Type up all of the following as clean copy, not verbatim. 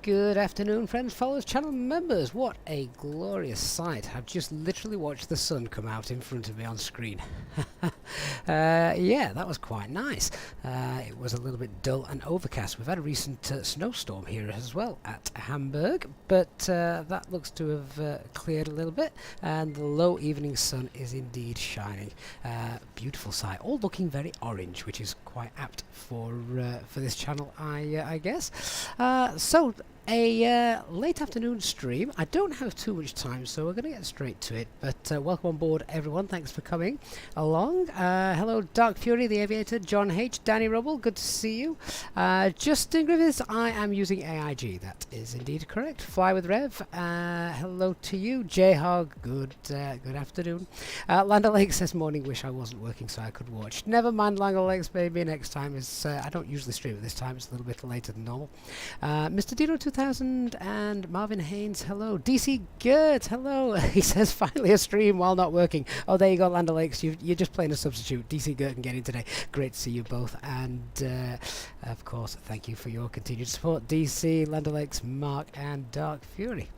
Good afternoon, friends, followers, channel members. What a glorious sight. I've just literally watched the sun come out in front of me on screen. Yeah, that was quite nice. It was a little bit dull and overcast. We've had a recent snowstorm here as well at Hamburg, but that looks to have cleared a little bit, and the low evening sun is indeed shining. Beautiful sight, all looking very orange, which is quite apt for this channel, I guess. So a late afternoon stream. I don't have too much time, so we're going to get straight to it. But welcome on board, everyone. Thanks for coming along. Hello, Dark Fury, the Aviator, John H, Danny Rubble. Good to see you. Justin Griffiths. I am using AIG. That is indeed correct. Fly with Rev. Hello to you, J Hog. Good afternoon. Lander Lake says morning. Wish I wasn't working so I could watch. Never mind, Lander Lakes. Maybe next time. Is I don't usually stream at this time. It's a little bit later than normal. Mr. Dino 2000 and Marvin Haynes, hello. DC Gert, hello. He says finally a stream while not working. Oh, there you go, Land O'Lakes. You're just playing a substitute. DC Gert can get in today. Great to see you both. And of course, thank you for your continued support. DC, Land O'Lakes, Mark, and Dark Fury.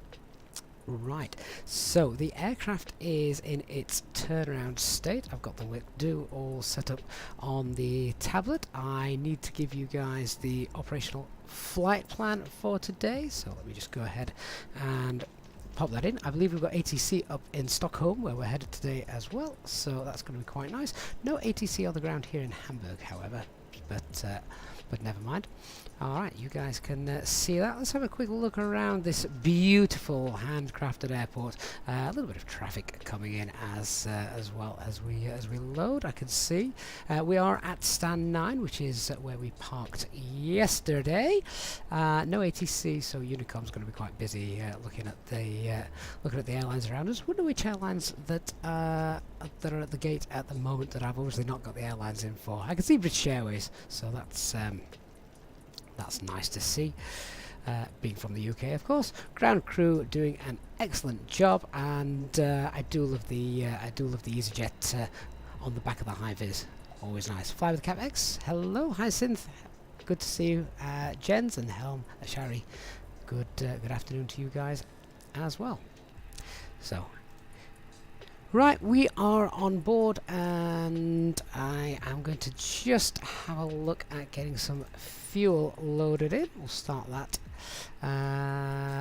Right, so the aircraft is in its turnaround state. I've got the do all set up on the tablet. I need to give you guys the operational flight plan for today, so let me just go ahead and pop that in. I believe we've got ATC up in Stockholm where we're headed today as well, so that's going to be quite nice. No ATC on the ground here in Hamburg, however, but never mind. Alright, you guys can see that. Let's have a quick look around this beautiful handcrafted airport. A little bit of traffic coming in as well as we load. I can see we are at stand 9, which is where we parked yesterday. No ATC, so Unicom's going to be quite busy looking at the airlines around us. Wonder which airlines that are at the gate at the moment that I've obviously not got the airlines in for. I can see British Airways, so that's nice to see, being from the UK, of course. Ground crew doing an excellent job, and I do love the EasyJet on the back of the high-vis. Always nice. Fly with Cap X. Hello, Hyacinth. Good to see you, Jens and Helm, Shari. Good afternoon to you guys as well. So. Right, we are on board, and I am going to just have a look at getting some fuel loaded in. We'll start that.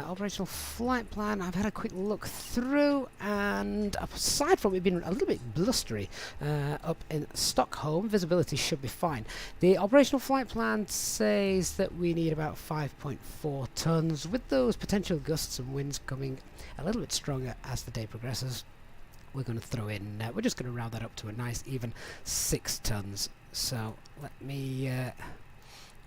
Operational flight plan, I've had a quick look through, and aside from it being a little bit blustery up in Stockholm, visibility should be fine. The operational flight plan says that we need about 5.4 tons, with those potential gusts and winds coming a little bit stronger as the day progresses. We're going to throw in, we're just going to round that up to a nice even 6 tons. So let me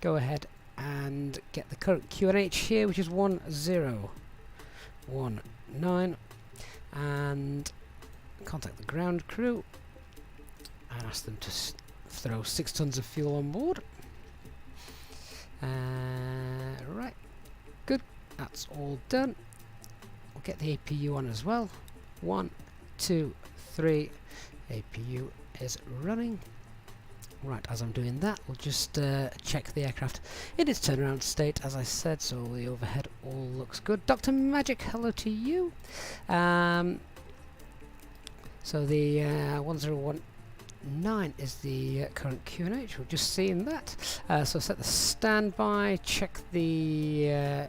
go ahead and get the current QNH here, which is 1019, and contact the ground crew and ask them to throw 6 tons of fuel on board. Right, good, that's all done. We'll get the APU on as well. 1, 2, 3, APU is running. Right, as I'm doing that, we'll just check the aircraft in its turnaround state, as I said, so the overhead all looks good. Dr. Magic, hello to you. So the 1019 is the current QNH, we're just seeing that. So set the standby, check the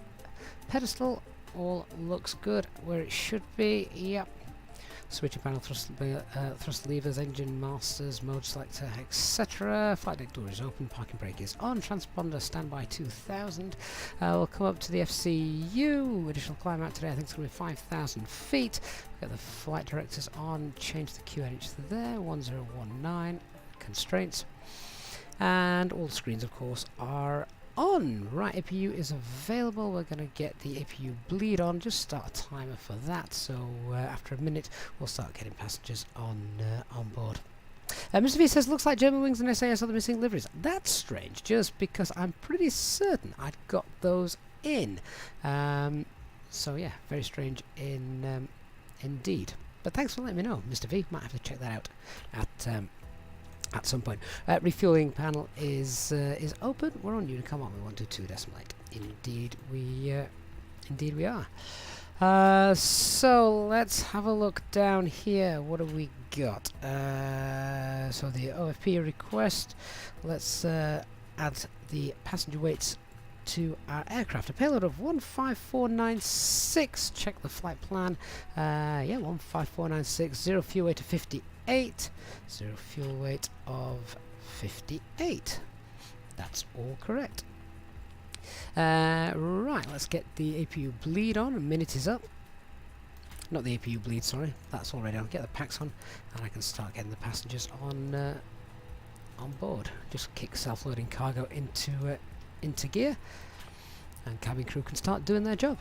pedestal, all looks good where it should be, yep. Switching panel, thrust levers, engine masters, mode selector, etc. Flight deck door is open, parking brake is on, transponder standby 2000. We'll come up to the FCU, additional climb out today, I think it's going to be 5,000 feet. Get the flight directors on, change the QNH to there, 1019, constraints. And all the screens, of course, are on. Right, APU is available. We're going to get the APU bleed on, just start a timer for that, so after a minute we'll start getting passengers on board. Mr. V says, looks like German Wings and SAS are the missing liveries. That's strange, just because I'm pretty certain I'd got those in. So yeah, very strange indeed. But thanks for letting me know, Mr. V. Might have to check that out at some point. Refueling panel is open. We're on Unicom on 122.8. Indeed we are. So let's have a look down here. What have we got? So the OFP request. Let's add the passenger weights to our aircraft. A payload of 15496. Check the flight plan. Yeah, 15496. Zero fuel weight of 58. Zero fuel weight of 58. That's all correct. Right, let's get the APU bleed on. A minute is up. Not the APU bleed, sorry. That's already on. Get the packs on, and I can start getting the passengers on board. Just kick self-loading cargo into gear, and cabin crew can start doing their job.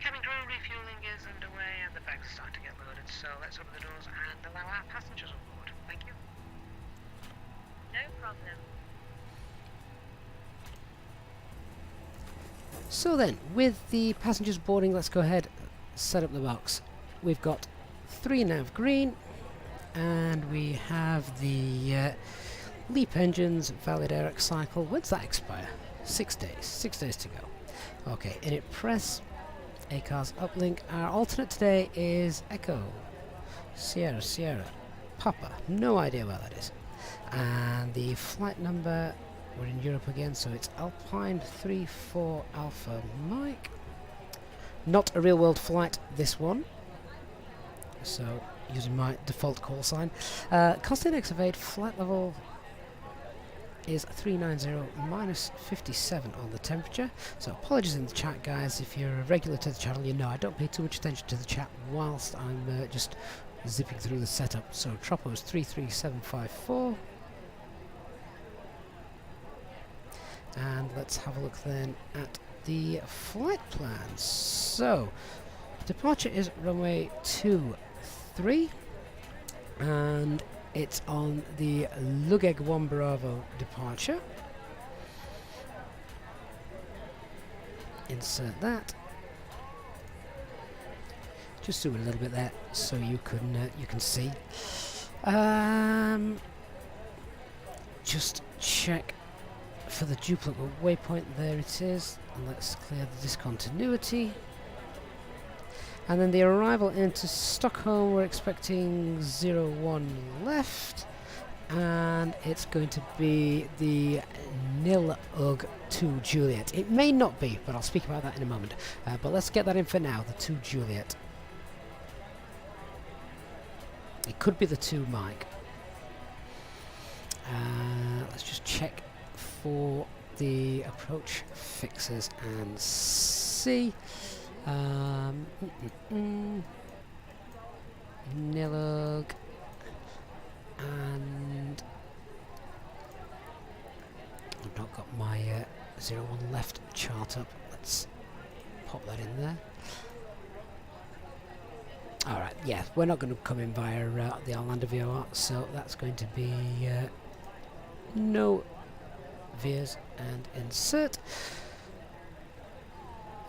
Cabin crew refueling is underway and the bags are starting to get loaded, so let's open the doors and allow our passengers on board. Thank you. No problem. So then, with the passengers boarding, let's go ahead, set up the box. We've got 3 nav green, and we have the LEAP engines, valid air cycle. When's that expire? 6 days. 6 days to go. Okay, init press, ACARS uplink. Our alternate today is Echo, Sierra, Sierra, Papa. No idea where that is. And the flight number, we're in Europe again, so it's Alpine 34 Alpha Mike. Not a real world flight, this one. So, using my default call sign. Cost index of 8, flight level is 390 minus 57 on the temperature. So apologies in the chat, guys. If you're a regular to the channel, you know I don't pay too much attention to the chat whilst I'm just zipping through the setup. So Troppo is 33754. And let's have a look then at the flight plans. So, departure is runway 23, and it's on the Lugeg 1 Bravo departure. Insert that. Just zoom in a little bit there so you can see. Just check for the duplicate waypoint. There it is, and let's clear the discontinuity. And then the arrival into Stockholm, we're expecting 01 left, and it's going to be the Nilug 2 Juliet. It may not be, but I'll speak about that in a moment. But let's get that in for now, the 2 Juliet. It could be the 2 Mike. Let's just check for the approach fixes and see. Nilug, and I've not got my 01 left chart up. Let's pop that in there. Alright, yeah, we're not going to come in via the Orlando VOR, so that's going to be no veers and insert.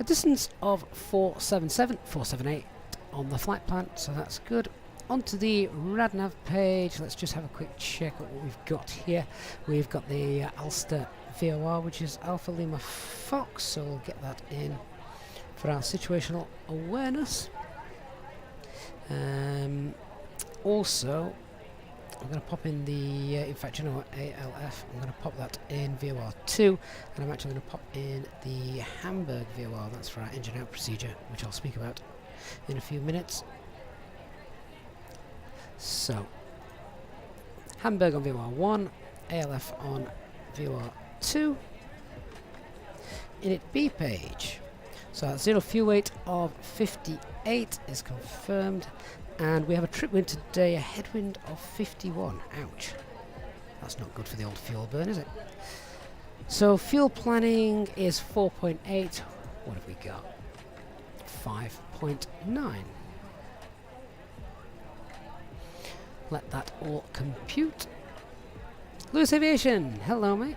A distance of 478 on the flight plan, so that's good. Onto the RadNav page, let's just have a quick check at what we've got here. We've got the Ulster VOR, which is Alpha Lima Fox, so we'll get that in for our situational awareness. Also, I'm going to pop in the, in fact, you know what, ALF, I'm going to pop that in VOR 2, and I'm actually going to pop in the Hamburg VOR, that's for our engine out procedure, which I'll speak about in a few minutes. So, Hamburg on VOR 1, ALF on VOR 2, init B page. So that zero fuel weight of 58 is confirmed. And we have a trip wind today, a headwind of 51. Ouch. That's not good for the old fuel burn, is it? So fuel planning is 4.8. What have we got? 5.9. Let that all compute. Lewis Aviation, hello mate.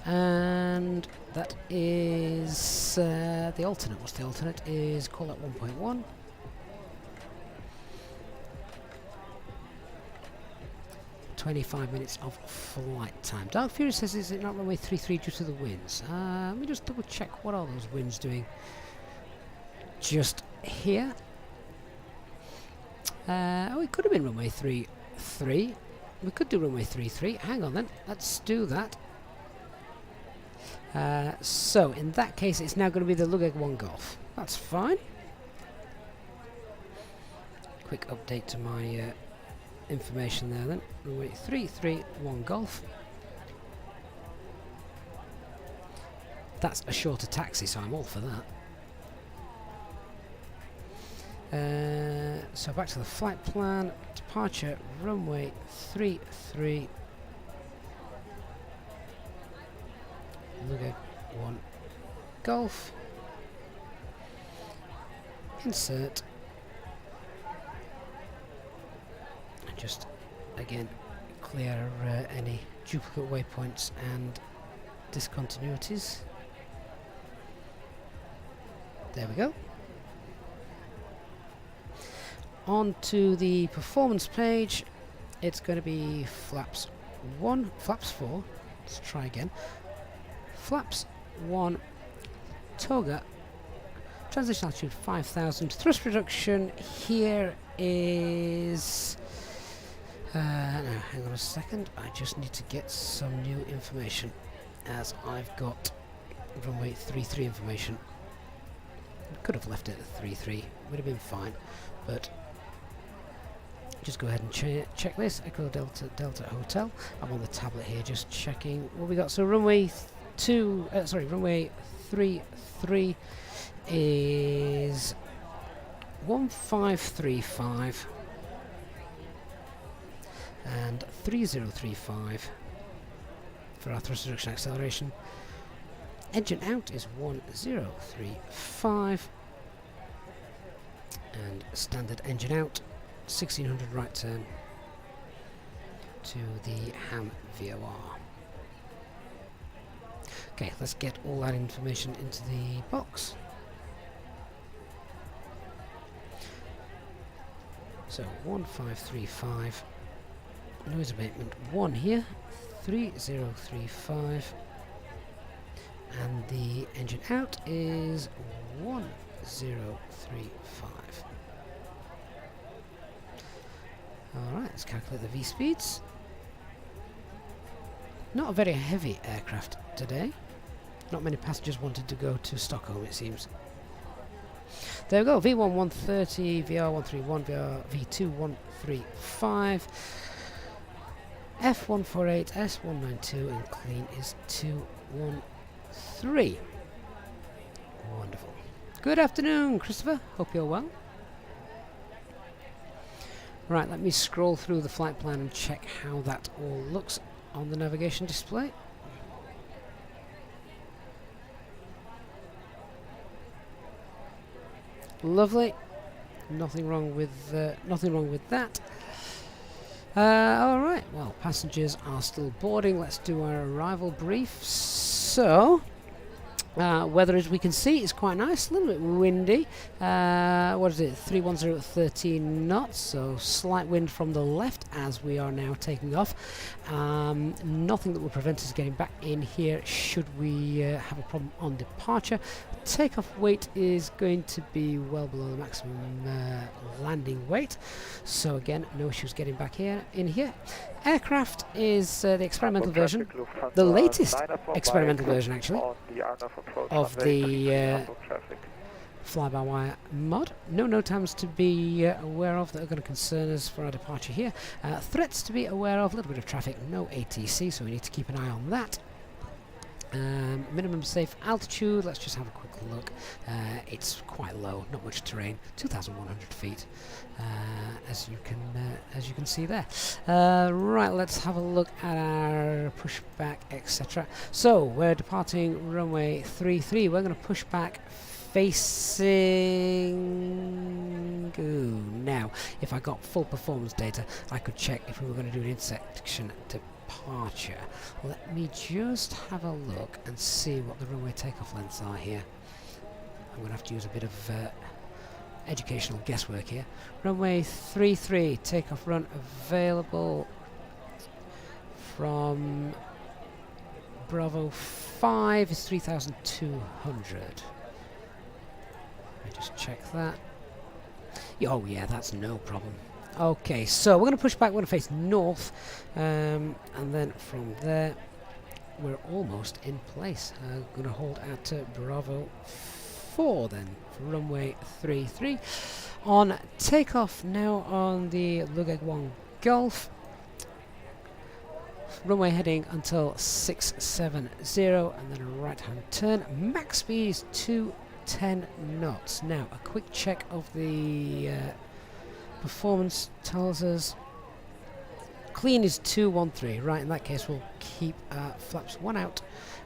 And that is the alternate. What's the alternate? Is call at 1.1. "25 minutes of flight time." Dark Fury says, is it not runway 33 due to the winds? Let me just double check. What are those winds doing just here? Oh, it could have been runway 33. We could do runway 33. Hang on then. Let's do that. So, in that case, it's now going to be the Lugeg 1 Golf. That's fine. Quick update to my information there then. Runway 331 Golf. That's a shorter taxi, so I'm all for that. So back to the flight plan. Departure runway 33. Lugeg 1 Golf. Insert. And just again clear any duplicate waypoints and discontinuities. There we go. On to the performance page. It's going to be flaps 1, flaps 4. Let's try again. Flaps 1, toga, transition altitude 5,000. Thrust reduction here is. No, hang on a second. I just need to get some new information, as I've got runway 33 information. Could have left it at 33, would have been fine, but just go ahead and check this. Echo Delta Delta Hotel. I'm on the tablet here, just checking what we got. So runway runway 33 is 1535 and 3035 for our thrust reduction acceleration. Engine out is 1035 and standard engine out 1600 right turn to the Ham VOR. Okay, let's get all that information into the box. So 1535, noise abatement 1 here, 3035, and the engine out is 1035. Alright, let's calculate the V-speeds. Not a very heavy aircraft today. Not many passengers wanted to go to Stockholm, it seems. There we go, V1 130, VR 131, V2 135, F148, S192, and clean is 213. Wonderful. Good afternoon, Christopher. Hope you're well. Right, let me scroll through the flight plan and check how that all looks on the navigation display. Lovely. Nothing wrong with that. All right. Well, passengers are still boarding. Let's do our arrival brief. So, weather, as we can see, is quite nice. A little bit windy. What is it? 310 at 13 knots. So slight wind from the left as we are now taking off. Nothing that will prevent us getting back in here should we have a problem on departure. Takeoff weight is going to be well below the maximum landing weight. So again, no issues getting back in here. Aircraft is the experimental version, the latest experimental version actually, of the fly-by-wire mod. No NOTAMs to be aware of that are going to concern us for our departure here. Threats to be aware of, a little bit of traffic, no ATC, so we need to keep an eye on that. Minimum safe altitude, let's just have a quick look. It's quite low, not much terrain, 2,100 feet, as you can see there. Right, let's have a look at our pushback, etc. So we're departing runway 33. We're going to push back facing. Ooh, now, if I got full performance data, I could check if we were going to do an intersection to departure. Let me just have a look and see what the runway takeoff lengths are here. I'm going to have to use a bit of educational guesswork here. Runway 33, takeoff run available from Bravo 5 is 3,200. Let me just check that. Oh yeah, that's no problem. Okay, so we're going to push back, we're going to face north, and then from there we're almost in place. Going to hold at Bravo 4 then, for runway 33. On takeoff now on the Lugeg 1 Golf. Runway heading until 670, and then a right hand turn. Max speed is 210 knots. Now, a quick check of the performance tells us clean is 213. Right, in that case we'll keep flaps 1 out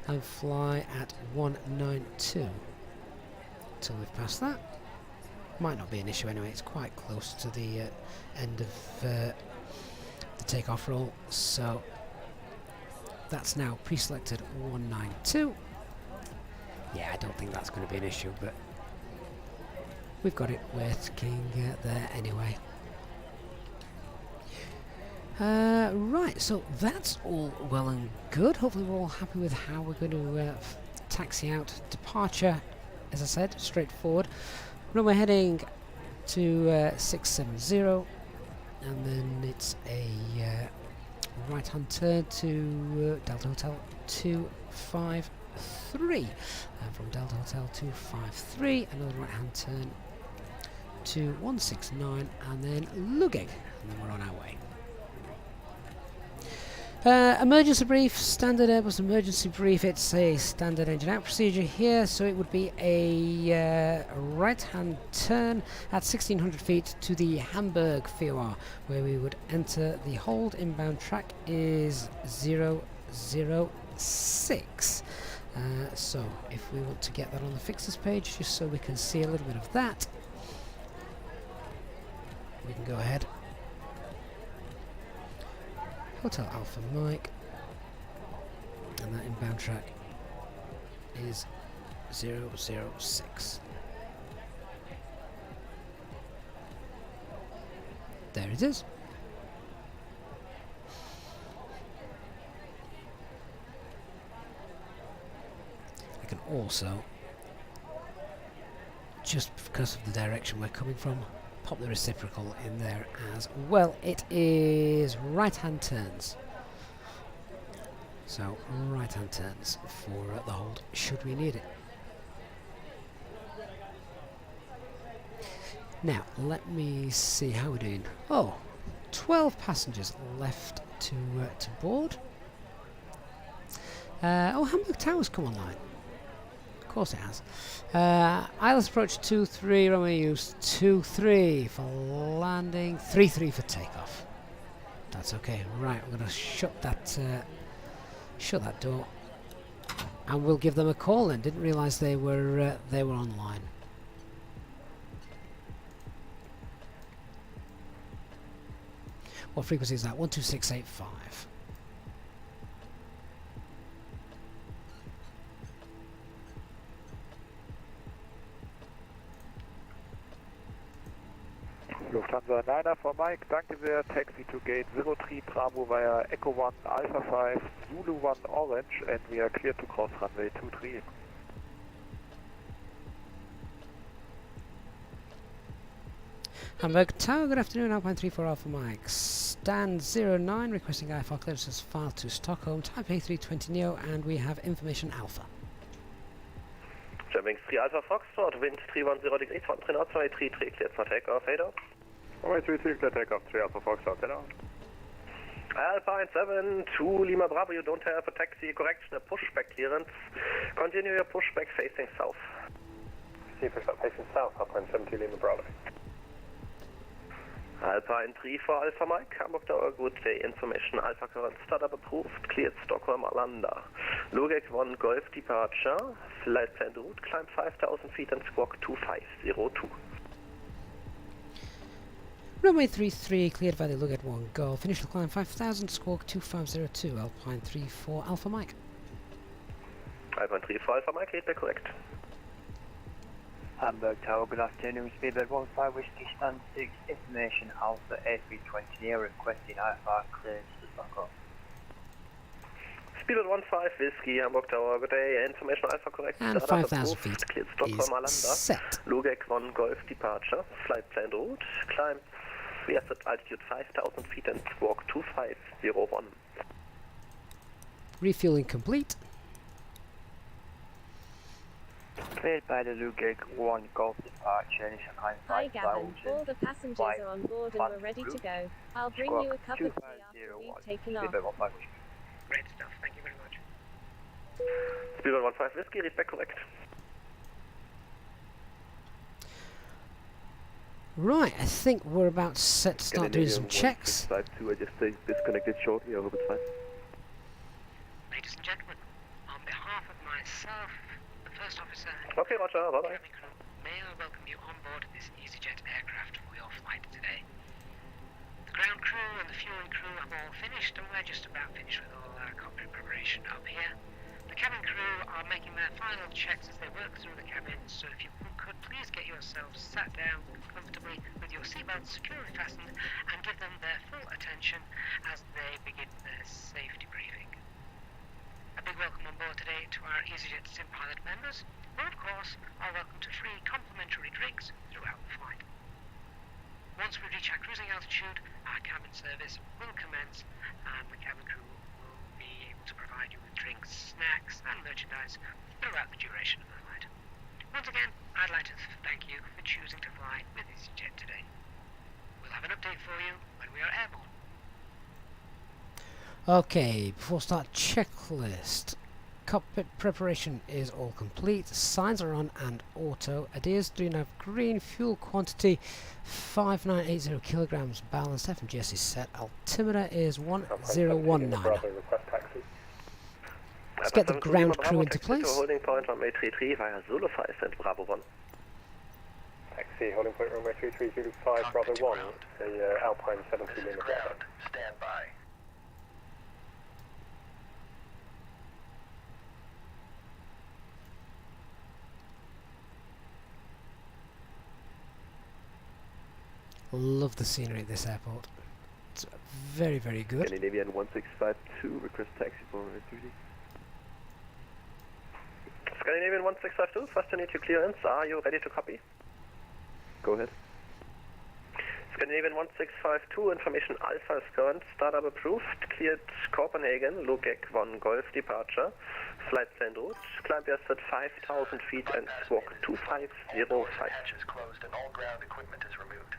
and fly at 192 until we've passed that. Might not be an issue anyway, it's quite close to the end of the takeoff roll, so that's now pre-selected 192. Yeah, I don't think that's going to be an issue, but we've got it working there anyway. Right, so that's all well and good. Hopefully we're all happy with how we're going to taxi out. Departure, as I said, straightforward. Runway heading to 670, and then it's a right hand turn to Delta Hotel 253, and from Delta Hotel 253 another right hand turn to 169, and then Lugeg, and then we're on our way. Emergency brief, standard Airbus emergency brief. It's a standard engine out procedure here, so it would be a right hand turn at 1600 feet to the Hamburg VOR, where we would enter the hold. Inbound track is 006. So if we want to get that on the fixes page, just so we can see a little bit of that, we can go ahead. Hotel Alpha Mike, and that inbound track is 006. There it is. I can also, just because of the direction we're coming from, pop the reciprocal in there as well. It is right hand turns, so right hand turns for the hold should we need it. Now let me see how we're doing. Oh, 12 passengers left to board. Oh, Hamburg Tower's come online. Of course it has. ILS approach 23, runway use 23 for landing, 33 for takeoff. That's okay. Right, we're going to shut that door, and we'll give them a call. Then didn't realise they were online. What frequency is that? 12685. Lufthansa 9er for Mike, danke sehr, taxi to gate 03 Bravo via Echo 1 Alpha 5 Zulu 1 Orange, and we are clear to cross runway 23. Hamburg Tower, good afternoon, Alpine 34 Alpha Mike. Stand 09, requesting IFR clearances file to Stockholm, type A320neo, and we have information Alpha. German 3 Alpha Foxtrot, wind 310 degrees, 1 knots, 33 cleared for takeoff, head out. 33 clear takeoff, 3 Alpha Foxtrot, head out. Alpine 7, 2 Lima Bravo, you don't have a taxi correction, a pushback clearance. Continue your pushback facing south. See pushback facing south, Alpine 7 2 Lima Bravo. Alpine 3 for Alpha Mike, Hamburg Tower, good day, information, Alpha current startup approved, cleared Stockholm Arlanda. Lugeg 1 Golf departure, flight planned route, climb 5,000 feet and squawk 2502. Runway 33 cleared by the Lughead 1 Golf. Initial climb 5000, squawk 2502, Alpine 34 Alpha Mike. Alpine 34 Alpha Mike, read back correct. Hamburg Tower, good afternoon. Speedbird 15 Whiskey Stand 6, information Alpha A320 near requesting IFR clearance to Stockholm. Speedbird 15 Whiskey, Hamburg Tower, good day. Information Alpha correct. And Startup 5,000 approved. feet Cleared Stockholm is Arlanda. set. Lughead 1 Golf departure. Flight plan route. Climb yes at altitude 5,000 feet and squawk 2501. Refueling complete. Cleared by the Lughead 1 Golf departure, initial climb Hi Gavin, 5000. all the passengers are on board and we're ready to go. I'll bring you a cup of tea after we've taken off. Speedbird 15 Whiskey. Great stuff, thank you very much. Speedbird 15 Whiskey, read back correct. Right, I think we're about set to start doing some checks. 1652, I just stay disconnected shortly, I hope it's fine. Ladies and gentlemen, on behalf of myself, the first officer, Okay, Roger, bye bye. cabin crew, may I welcome you on board this EasyJet aircraft for your flight today. The ground crew and the fueling crew have all finished, and we're just about finished with all our cockpit preparation up here. The cabin crew are making their final checks as they work through the cabin, so if you could please get yourselves sat down comfortably with your seatbelts securely fastened and give them their full attention as they begin their safety briefing. A big welcome on board today to our EasyJet Sim Pilot members, who of course are welcome to free complimentary drinks throughout the flight. Once we reach our cruising altitude, our cabin service will commence and the cabin crew will be able to provide you with drinks, snacks and merchandise throughout the duration of the flight. Once again, I'd like to thank you for choosing to fly with EasyJet today. We'll have an update for you when we are airborne. Okay, before start checklist. Cockpit preparation is all complete. Signs are on and auto. Adheres 3.5 green. Fuel quantity 5980 kilograms. Balanced. FMGS is set. Altimeter is 1019. Let's get the ground crew into place. Holding point runway 33 via Zulu 5 and Bravo 1. Taxi, holding point runway 33, Zulu 5, Bravo 1, the Alpine 70 Lima Bravo. Stand by. Love the scenery at this airport. It's very, very good. Scandinavian 1652, request taxi for runway 30. Scandinavian 1652, fasten into clearance. Are you ready to copy? Go ahead. Scandinavian 1652, information Alpha is current, startup approved, cleared Copenhagen, Lughead 1 Golf departure, flight plan route, climb yes at 5,000 feet and squawk 2505. Hatch is closed and all ground equipment is removed.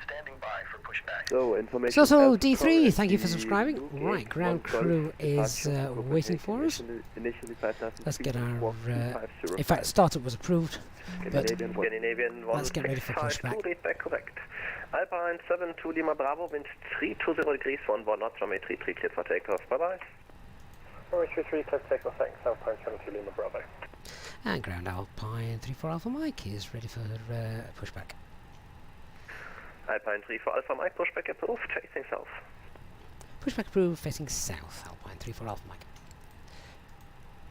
Standing by for pushback. So, information. So D3, thank you for subscribing. Right, ground crew is waiting for us. Let's get our. In fact, startup was approved, but Scandinavian let's get ready for pushback. read back correct. Alpine 72 Lima Bravo, wind 320 degrees, 1 knot, runway 33 cleared for takeoff. Bye bye. Runway 33, clear takeoff, thanks. Alpine 72 Lima Bravo. And ground Alpine 34 Alpha Mike is ready for pushback. Alpine 34 Alpha Mike, pushback approved, facing south. Pushback approved, facing south. Alpine 34 Alpha Mike.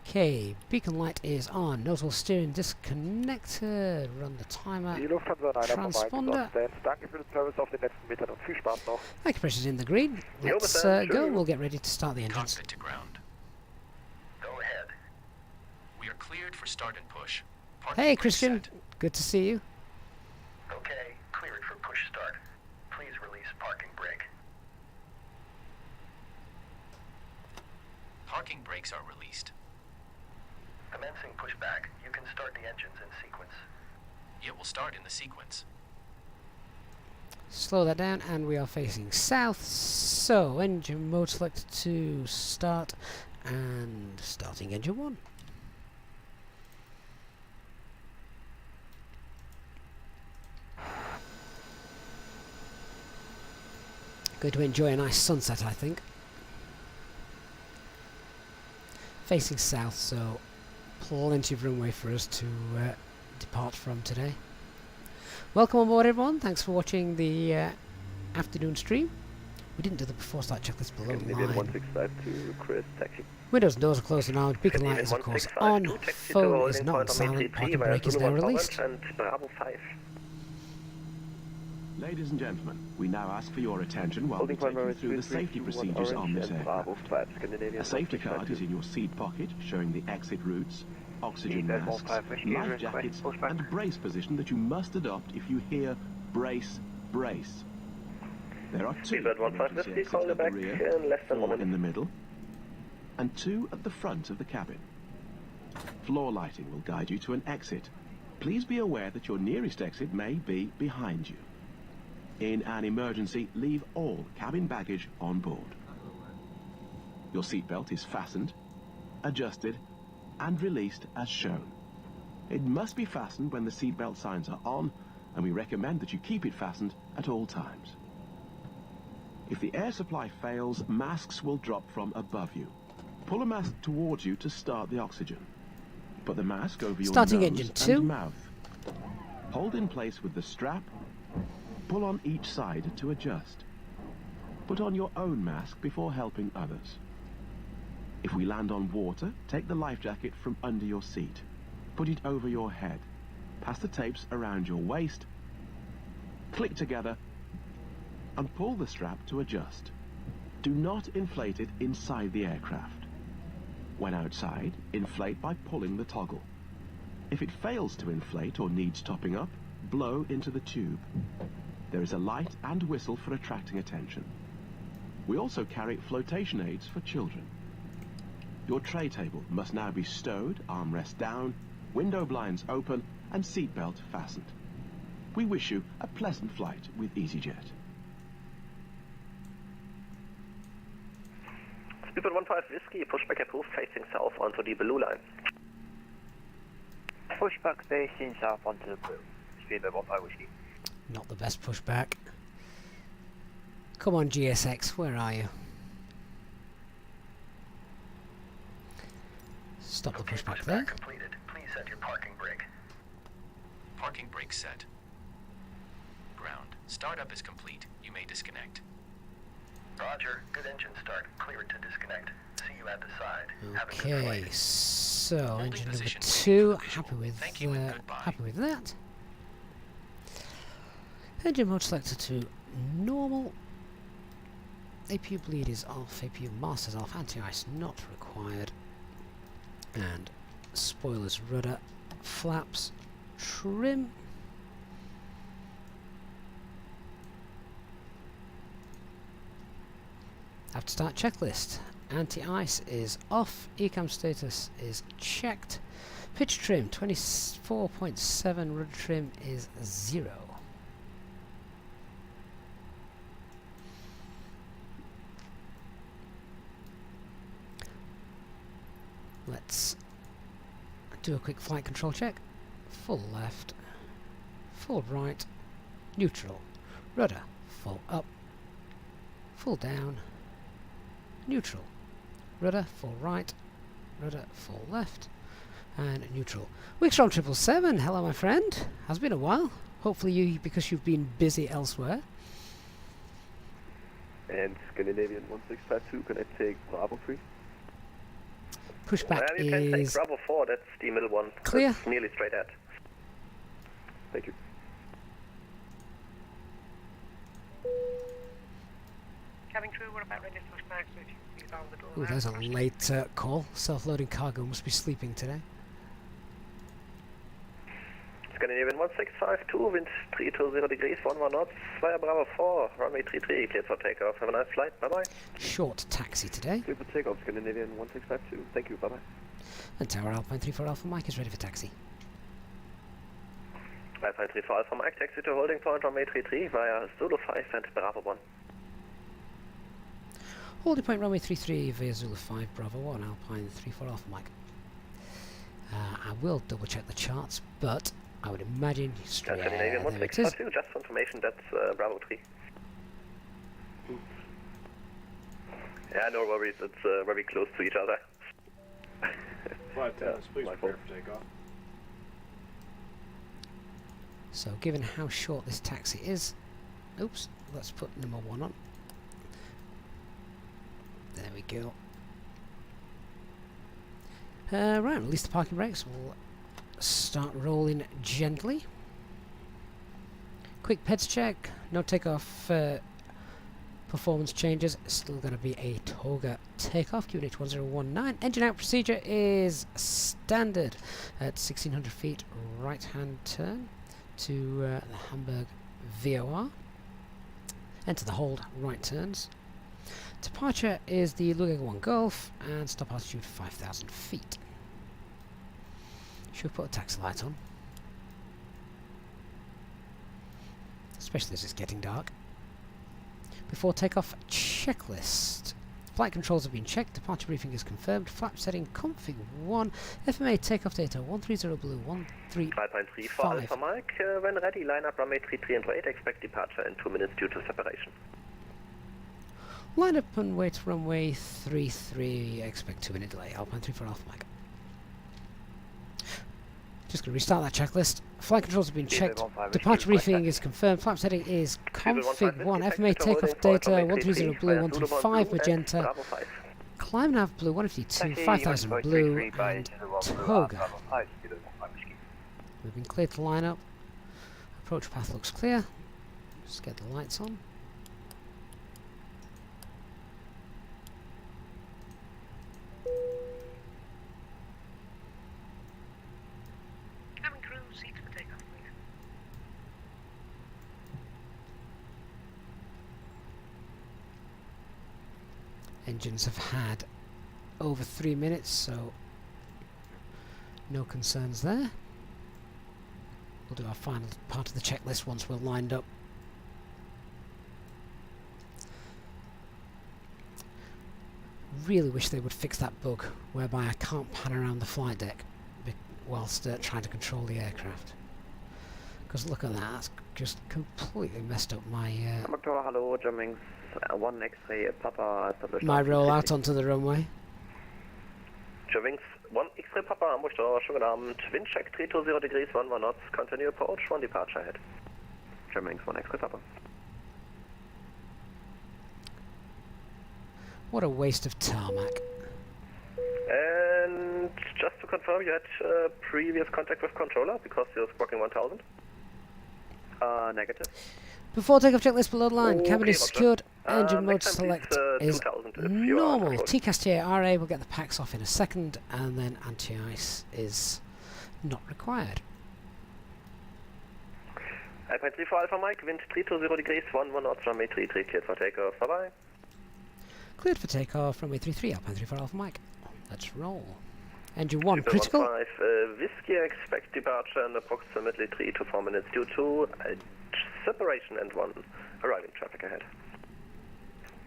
Okay, beacon light is on. Nodal steering disconnected. Run the timer. Die Lufthansa 9 Transponder. Danke für den Service auf den letzten Metern und viel Spaß noch. Acupressure's in the green. Let's go. We'll get ready to start the engines. Cockpit to ground. Go ahead. We are cleared for start and push. Parking Hey, brake Christian. set. Good to see you. Okay, cleared for push start. Please release parking brake. Parking brakes are released. Commencing pushback. You can start the engines in sequence. It will start in the sequence. Slow that down, and we are facing south. So, engine mode selected to start, and starting engine 1. Going to enjoy a nice sunset, I think. Facing south, so plenty of runway for us to depart from today. Welcome on board, everyone. Thanks for watching the afternoon stream. We didn't do the before start checklist below Scandinavian line. 1652, request taxi. Windows and doors are closed now. Beacon light is of course on. Phone is not on silent. Parking brake is now released. And Bravo 5. Ladies and gentlemen, we now ask for your attention while we take you through the safety procedures on this aircraft. A safety card is in your seat pocket, showing the exit routes, oxygen masks, life jackets, and brace position that you must adopt if you hear brace, brace. There are two emergency exits at the rear, 4 in the middle, and 2 at the front of the cabin. Floor lighting will guide you to an exit. Please be aware that your nearest exit may be behind you. In an emergency, leave all cabin baggage on board. Your seatbelt is fastened, adjusted, and released as shown. It must be fastened when the seatbelt signs are on, and we recommend that you keep it fastened at all times. If the air supply fails, masks will drop from above you. Pull a mask towards you to start the oxygen. Put the mask over your Starting nose engine 2. and mouth. Hold in place with the strap. Pull on each side to adjust. Put on your own mask before helping others. If we land on water, take the life jacket from under your seat. Put it over your head. Pass the tapes around your waist. Click together and pull the strap to adjust. Do not inflate it inside the aircraft. When outside, inflate by pulling the toggle. If it fails to inflate or needs topping up, blow into the tube. There is a light and whistle for attracting attention. We also carry flotation aids for children. Your tray table must now be stowed, armrest down, window blinds open, and seatbelt fastened. We wish you a pleasant flight with EasyJet. Speedbird 15 Whiskey, pushback approved facing south onto the blue line. Pushback facing south onto the blue. Speedbird 15 Whiskey. Not the best pushback. Come on, GSX, where are you? Stop the pushback there. Completed. Please set your parking brake. Parking brake set. Ground. Startup is complete. You may disconnect. Roger. Good engine start. Clear to disconnect. See you at the side. Okay, so engine number 2. Happy with that. Engine mode selector to normal. APU bleed is off. APU master's off. Anti-ice not required. And spoilers, rudder, flaps, trim. After start checklist. Anti-ice is off. Ecam status is checked. Pitch trim 24.7. Rudder trim is 0. Let's do a quick flight control check. Full left, full right, neutral, rudder, full up, full down, neutral, rudder, full right, rudder, full left, and neutral. Wickstrom 777, hello my friend. Has been a while. Hopefully you, because you've been busy elsewhere. And Scandinavian 1652, can I take Bravo 3? Pushback you can take is Bravo 4, that's the middle one. clear. That's nearly straight ahead. Thank you. Cabin crew, we're about ready to push back, so if you please down the door. Ooh, there's a late call. Self-loading cargo must be sleeping today. Scandinavian 1652, wind 320 degrees, 11 knots, via Bravo 4, runway 33, cleared for takeoff. Have a nice flight, bye-bye. Short taxi today. Clear for takeoff, Scandinavian 1652. Thank you, bye-bye. And Tower Alpine 34 Alpha Mike is ready for taxi. Alpine 34 Alpha Mike, taxi to holding point, runway 33, via Zulu 5 and Bravo 1. Holding point runway 33 via Zulu 5 Bravo 1 Alpine 34 Alpha Mike. I will double check the charts, but I would imagine straight Scandinavian there it is. 1652, just for information, that's Bravo 3. Yeah, no worries, it's very close to each other. Flight attendants, please prepare for takeoff. So given how short this taxi is, oops, let's put number 1 on. There we go. Right, release the parking brakes. We'll start rolling gently. Quick PEDS check. No takeoff performance changes. Still going to be a Toga takeoff. QNH 1019. Engine out procedure is standard at 1600 feet. Right hand turn to the Hamburg VOR. Enter the hold right turns. Departure is the Lugeg 1 Golf and stop altitude 5,000 feet. Should we put a taxi light on? Especially as it's getting dark. Before takeoff, checklist. Flight controls have been checked, departure briefing is confirmed, flap setting config 1, FMA takeoff data 130 blue 135. 5.3 for Alpha Mike, when ready, line up runway 33 and wait, expect departure in 2 minutes due to separation. Line up and wait runway 33, expect 2 minute delay, Alpine 3 for Alpha Mike. Just going to restart that checklist. Flight controls have been checked. Departure briefing is confirmed. Flap setting is config 1. FMA takeoff data 130 blue 125 magenta. Climb nav blue 152 5000 blue and Toga. We've been cleared to line up. Approach path looks clear. Just get the lights on. Engines have had over 3 minutes, so no concerns there. We'll do our final part of the checklist once we're lined up. Really wish they would fix that bug whereby I can't pan around the flight deck whilst trying to control the aircraft. Because look at that, that's just completely messed up my hello, Germans. 1 X-ray Papa my rollout onto the runway. Germans 1 X-ray Papa Hamburg Tower, schönen Abend. Wind check 320 degrees 11 knots. Continue approach 1 departure ahead. Germans 1 X-ray Papa. What a waste of tarmac. And just to confirm, you had previous contact with controller because you're squawking 1000? Negative. Before takeoff checklist below the line, cabin is secured, engine mode select is normal. TCAS RA will get the packs off in a second, and then anti-ice is not required. Alpine 3 for Alpha Mike, wind 320 degrees, 11 knots, runway 33, cleared for takeoff, bye bye. Cleared for takeoff, runway 33, Alpine 3 for Alpha Mike. Let's roll. Engine 1 critical. 15 Whiskey, expect departure in approximately 3 to 4 minutes due to separation and 1 arriving traffic ahead.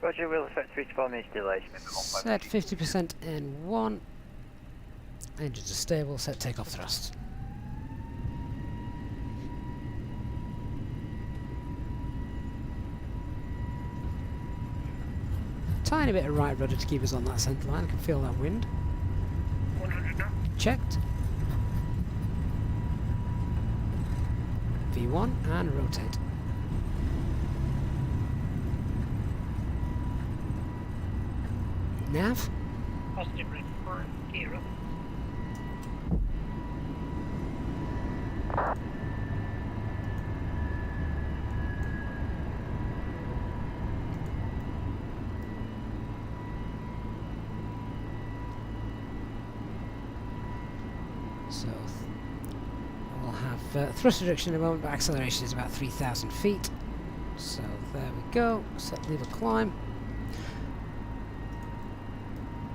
Roger, we'll affect 3 to 4 minutes delay. Set 50% in 1. Engines are stable, set takeoff thrust. Tiny bit of right rudder to keep us on that centre line, I can feel that wind. 100 now. Checked. V1 and rotate. Nav. Positive ring for gear up. So we'll have thrust reduction in a moment, but acceleration is about 3,000 feet. So there we go. Set lever climb.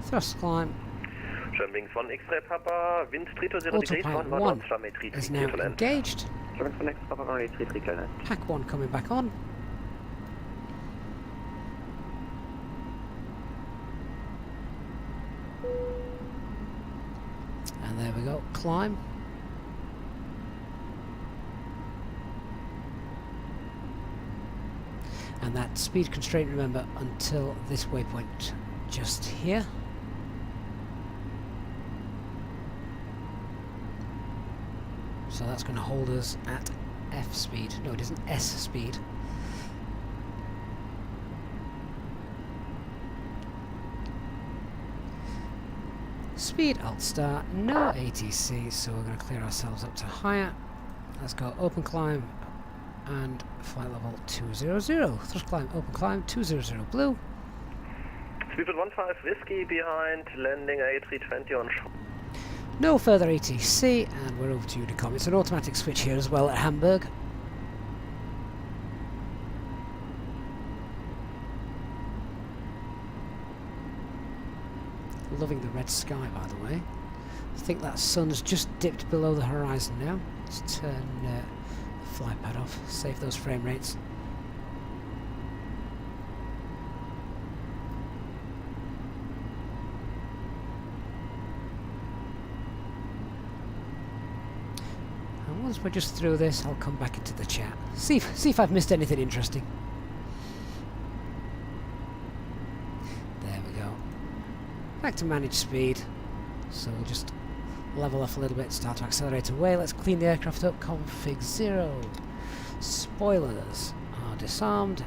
Thrust climb. Germanwings 1 X-ray Papa, wind 320 degrees, 1 knots, runway 33 is now engaged. Germanwings 1 X-ray Papa, runway 33 clear land. Pack 1 coming back on. And there we go, climb. And that speed constraint, remember, until this waypoint just here. So that's going to hold us at F speed. No, it isn't S speed. Speed, alt start, no ATC, so we're going to clear ourselves up to higher. Let's go open climb and flight level 200. Thrust climb, open climb, 200 blue. Speedbird 15 Whiskey behind, landing A320 on shore. No further ATC, and we're over to Unicom. It's an automatic switch here as well at Hamburg. Loving the red sky, by the way. I think that sun's just dipped below the horizon now. Let's turn the flight pad off, save those frame rates. And once we're just through this, I'll come back into the chat. See if I've missed anything interesting. There we go. Back to manage speed. So we'll just level off a little bit, start to accelerate away. Let's clean the aircraft up. Config 0. Spoilers are disarmed.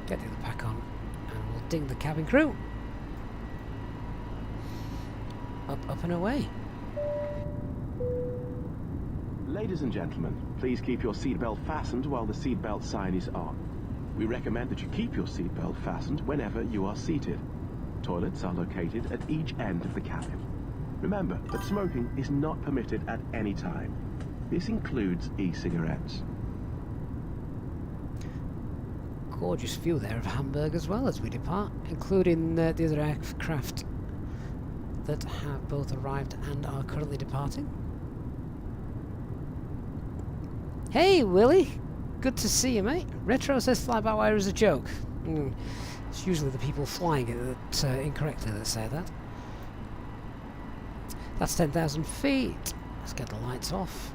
Get the other pack on, and we'll ding the cabin crew. Up and away. Ladies and gentlemen, please keep your seatbelt fastened while the seatbelt sign is on. We recommend that you keep your seatbelt fastened whenever you are seated. Toilets are located at each end of the cabin. Remember that smoking is not permitted at any time. This includes e-cigarettes. Gorgeous view there of Hamburg as well as we depart, including the other aircraft that have both arrived and are currently departing. Hey Willie, good to see you, mate. Retro says fly-by-wire is a joke. It's usually the people flying it that incorrectly that say that. That's 10,000 feet. Let's get the lights off.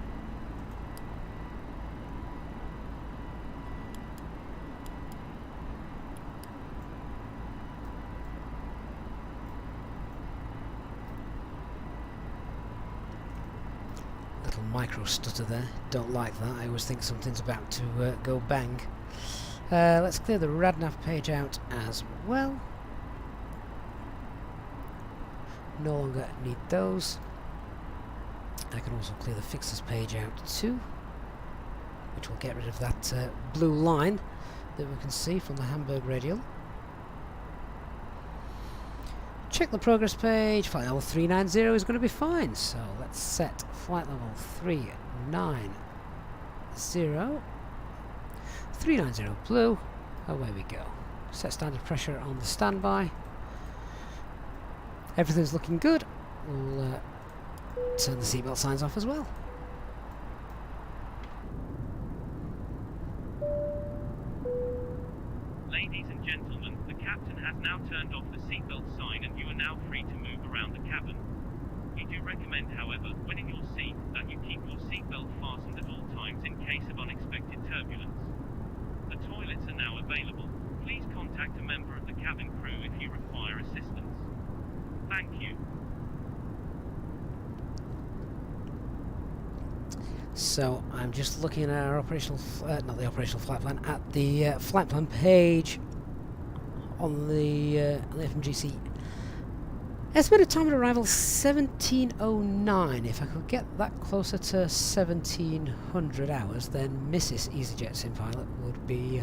Little micro stutter there. Don't like that. I always think something's about to go bang. Let's clear the RadNav page out as well. No longer need those. I can also clear the fixes page out too, which will get rid of that blue line that we can see from the Hamburg radial. Check the progress page. Flight level 390 is going to be fine, so let's set flight level 390. 390 blue, away we go. Set standard pressure on the standby. Everything's looking good. We'll turn the seatbelt signs off as well. Ladies and gentlemen, the captain has now turned off the seatbelt sign and you are now free to move around the cabin. We do recommend, however, when in your seat, that you keep your seatbelt fastened at all times in case of unexpected turbulence. The toilets are now available. Please contact a member of the cabin crew if you require assistance. Thank you. So I'm just looking at our operational, not the operational flight plan, at the flight plan page on the FMGC. Estimated time of arrival 1709. If I could get that closer to 1700 hours, then Mrs. EasyJet Sim Pilot would be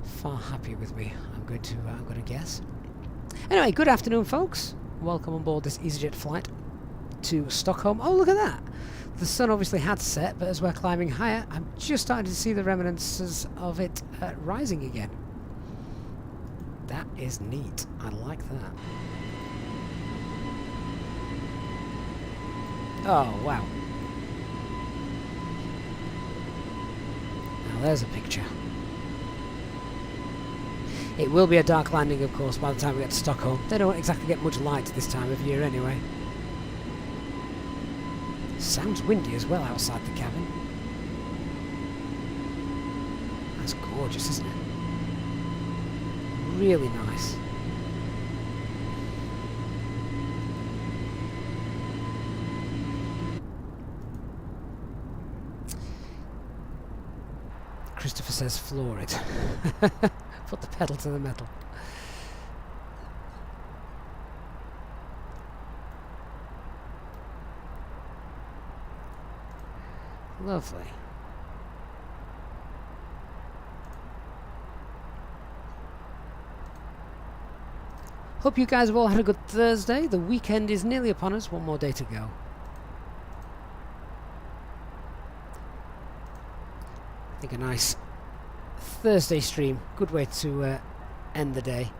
far happier with me. I'm going to guess. Anyway, good afternoon, folks. Welcome on board this EasyJet flight to Stockholm. Oh, look at that! The sun obviously had set, but as we're climbing higher, I'm just starting to see the remnants of it rising again. That is neat. I like that. Oh, wow. Now there's a picture. It will be a dark landing, of course, by the time we get to Stockholm. They don't exactly get much light this time of year anyway. Sounds windy as well outside the cabin. That's gorgeous, isn't it? Really nice. Christopher says floor it. Put the pedal to the metal. Lovely. Hope you guys have all had a good Thursday. The weekend is nearly upon us. One more day to go. I think a nice Thursday stream. Good way to end the day.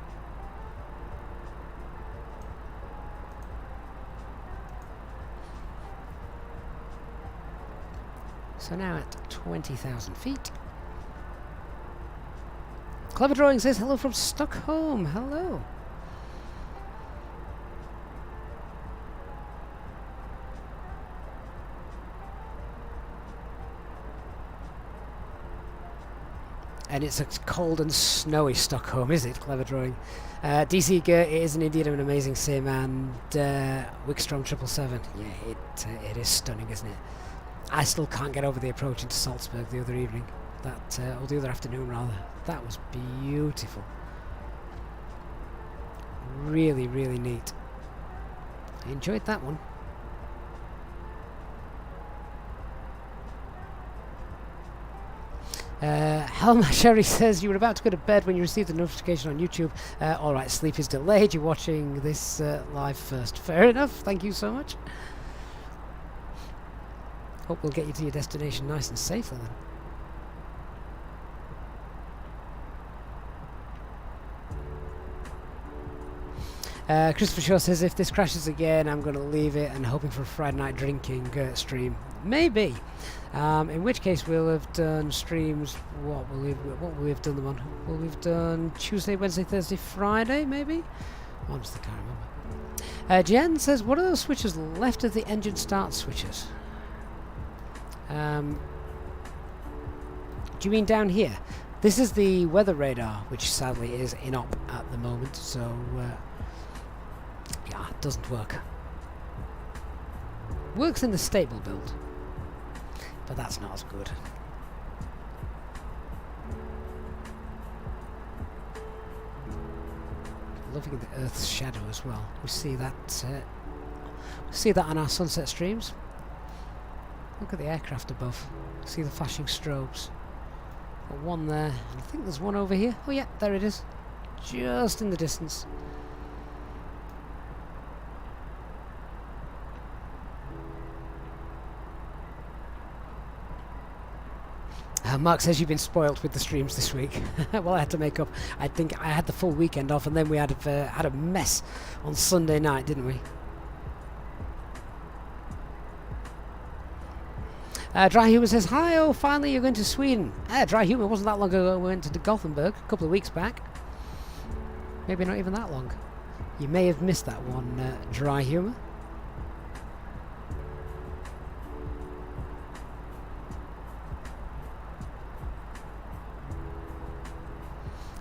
So now at 20,000 feet. Clever Drawing says hello from Stockholm. Hello. And it's a cold and snowy Stockholm, is it? Clever Drawing. DC it is indeed an amazing sim, and Wickstrom 777. Yeah, it is stunning, isn't it? I still can't get over the approach into Salzburg the other evening. Or the other afternoon rather. That was beautiful. Really, really neat. I enjoyed that one. Helma Sherry says you were about to go to bed when you received the notification on YouTube. Alright, sleep is delayed. You're watching this live first. Fair enough. Thank you so much. Hope we'll get you to your destination nice and safely then. Christopher Shaw says if this crashes again I'm going to leave it and hoping for a Friday night drinking stream. Maybe. In which case we'll have done streams. What will we have done them on? Will we've done Tuesday, Wednesday, Thursday, Friday maybe? Honestly can't remember. Jen says what are those switches left of the engine start switches? Do you mean down here? This is the weather radar, which sadly is inop at the moment, so yeah, it doesn't work. Works in the stable build, but that's not as good. Loving the Earth's shadow as well. We see that on our sunset streams. Look at the aircraft above. See the flashing strobes. Got one there. I think there's one over here. Oh yeah, there it is. Just in the distance. Mark says you've been spoilt with the streams this week. Well, I had to make up. I think I had the full weekend off, and then we had a mess on Sunday night, didn't we? Dry Humor says, hi, oh, finally you're going to Sweden. Dry Humor, wasn't that long ago we went to Gothenburg, a couple of weeks back. Maybe not even that long. You may have missed that one, Dry Humor.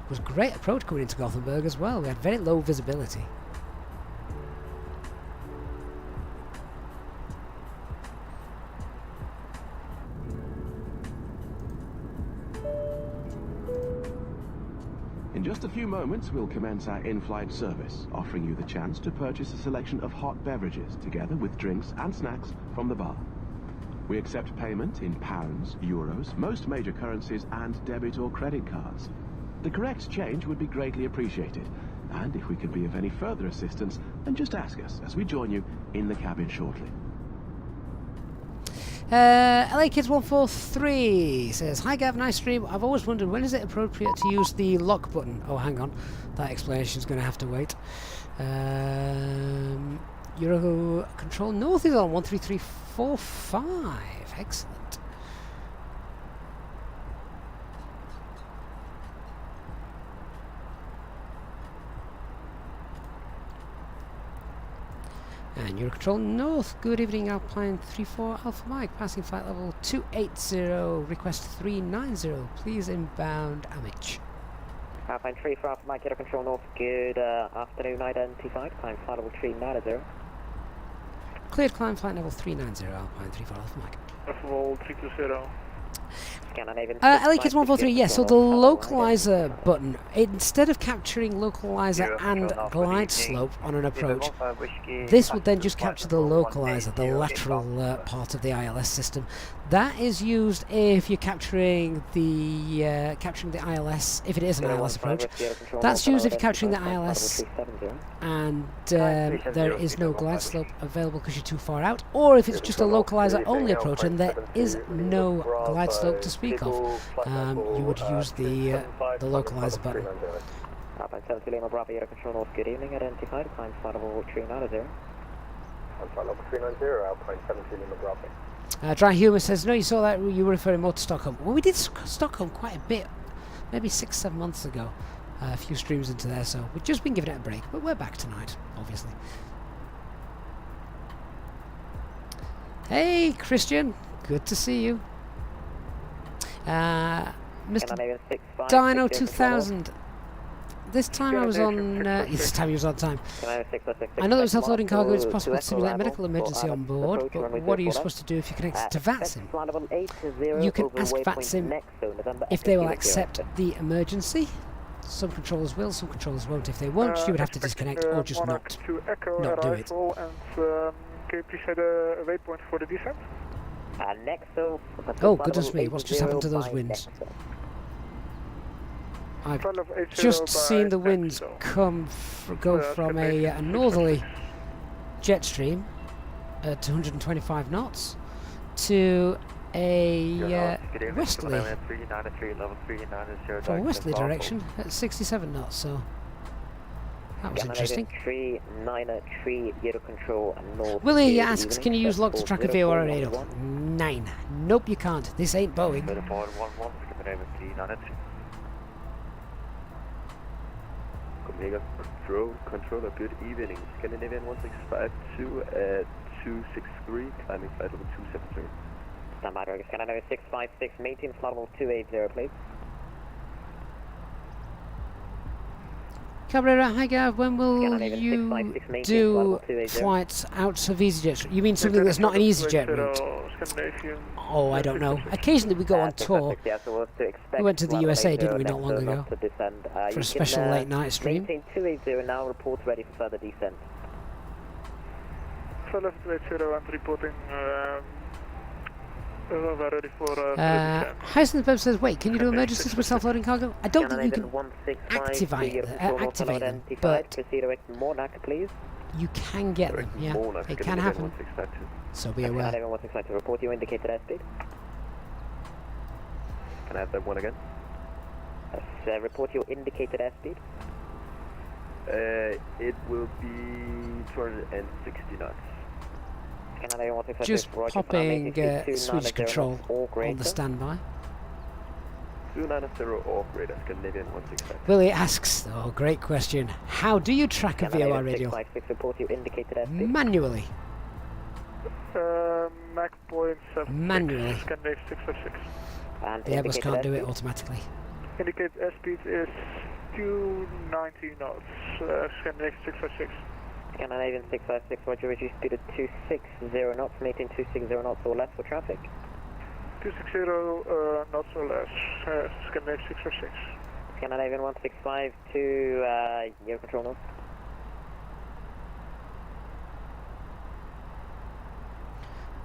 It was a great approach coming into Gothenburg as well. We had very low visibility. In just a few moments, we'll commence our in-flight service, offering you the chance to purchase a selection of hot beverages, together with drinks and snacks from the bar. We accept payment in pounds, euros, most major currencies, and debit or credit cards. The correct change would be greatly appreciated, and if we can be of any further assistance, then just ask us as we join you in the cabin shortly. LA Kids 143 says, hi Gav, nice stream. I've always wondered when is it appropriate to use the lock button. Oh, hang on, that explanation's going to have to wait. Euro Control North is on 13345. Excellent. And Euro Control North, good evening, Alpine 34 Alpha Mike, passing flight level 280, request 390, please inbound Amich. Alpine 34 Alpha Mike, Euro Control North, good afternoon, identified, climb flight level 390. Cleared climb flight level 390, Alpine 34 Alpha Mike. Level 320. LA Kids 143, yes, so the localizer button, instead of capturing localizer and glide slope on an approach, this would then just capture the localizer, the lateral part of the ILS system. That is used if you're capturing the ILS, if it is an ILS approach. That's used if you're capturing the ILS and there is no glide slope available because you're too far out, or if it's just a localizer only approach and there is no glide slope to speak of, you would use the localizer button. Alpine 70 Lima Bravo, Air Control North, good evening, identified, climb flight level 390. I'm flight level 390, Alpine 70 Lima Bravo. Dry Humour says, no, you saw that, you were referring more to Stockholm. Well, we did Stockholm quite a bit, maybe 6-7 months ago, a few streams into there, so we've just been giving it a break, but we're back tonight, obviously. Hey, Christian, good to see you. Mr. Dino 2000. This time I was on. This time he was on time. I know that with self-loading cargo it's possible to simulate a medical emergency on board, but what are you supposed to do if you connect to VATSIM? You can ask VATSIM if they will accept the emergency. Some controllers will, some controllers won't. If they won't, you would have to disconnect or just not do it. Can you please set a waypoint for the descent? Oh, goodness me, what's just happened to those winds? I've just seen the winds go from a northerly jet stream at 225 knots to a westerly, from a westerly direction at 67 knots, so that was interesting. Willie asks, can you use log to track a VOR radar? 9. Nope, you can't. This ain't Boeing. Controller, good evening. Scandinavian 1652 at 263, climbing flight level 270. Standby, Scandinavian 656, maintain flight level 280, please. Cabrera, hi Gav, when will you do flights out of EasyJet? You mean something that's not an EasyJet route? Oh, I don't know. Occasionally we go on tour. We went to the USA, didn't we, not long ago? For a special late night stream. Maintain 280 now, report ready for further descent. So left 280 and reporting ready for Heisenberg says, wait, can you do emergencies with self-loading cargo? I don't think you can activate them, but you can get them, yeah, it can happen, so be aware. Report your indicated airspeed. Can I have that one again? Report your indicated airspeed. It will be 260 knots. Just popping Swedish control on the standby. 290 operator, Scandinavian 165. Willie asks, oh great question, how do you track a VOR radio? Manually. Mach point 7. Manually. Scandinavian 656. The Airbus can't do it automatically. Indicate airspeed is 290 knots, Scandinavian 656. Scandinavian 656, roger, reduce speed to 260 knots, maintain 260 knots or less for traffic. 260 knots or less, Scandinavian 656. Scandinavian 165 to Air Control North.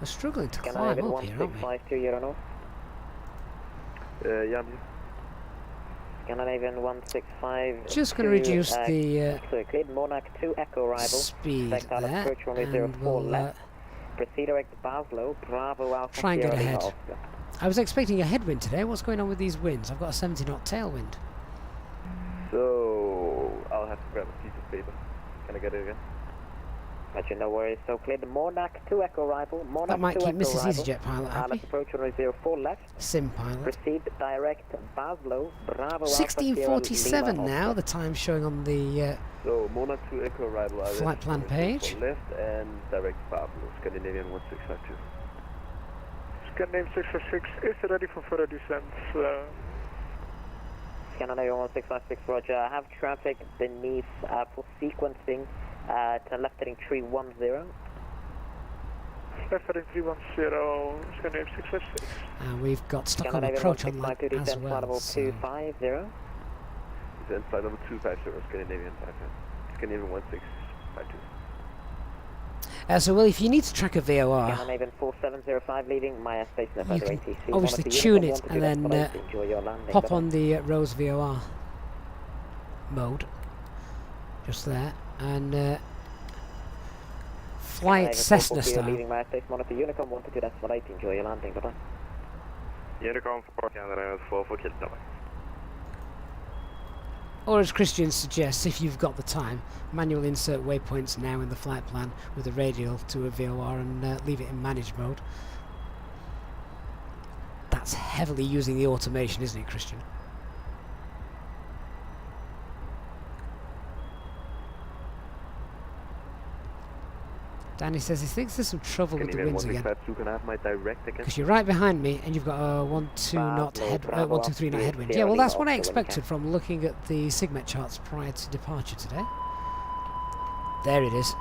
We're struggling to climb up here, aren't we? 165 to Air North. Yeah, I'm here. Scandinavian 165. Just going to reduce the Monarch 2 Echo arrival. Speed there, and we'll proceed direct to Baslo, Bravo Alpha. Try and get ahead. I was expecting a headwind today. What's going on with these winds? I've got a 70 knot tailwind. So I'll have to grab a piece of paper. Can I get it again? Actually, no worries. So clear the Monarch 2 Echo arrival. Monarch that might 2 keep Mrs. arrival. EasyJet pilot happy. Let's approach on 04 left. Sim pilot. Proceed direct Baslo, Bravo 1647 now, the time showing on the so Monarch 2 Echo arrival. flight plan page. Left and direct Pablo, Scandinavian 1652. Scandinavian 656 is ready for further descent. Scandinavian 1656, roger. I have traffic beneath for sequencing to left heading 310. Left heading 310, Scandinavian 656. And we've got Stockholm approach on that as well. So. 250. Descent flight level 250, Scandinavian 55. Scandinavian 1652. So well, if you need to track a VOR, Scandinavian 4705 leaving my station at you can ATC. obviously tune it and then pop on the Rose VOR mode, just there, and fly it Cessna style. Leaving my station, monitor Unicom 122.8, enjoy your landing, bye-bye. Unicom 4 Canada 44 Kiltama. Or as Christian suggests, if you've got the time, manual insert waypoints now in the flight plan with a radial to a VOR and leave it in managed mode. That's heavily using the automation, isn't it, Christian? Danny says he thinks there's some trouble with the winds again. Because you're right behind me and you've got a 1-2 knot head, 1-2-3 knot headwind. Yeah, well that's what I expected from looking at the SIGMET charts prior to departure today. There it is.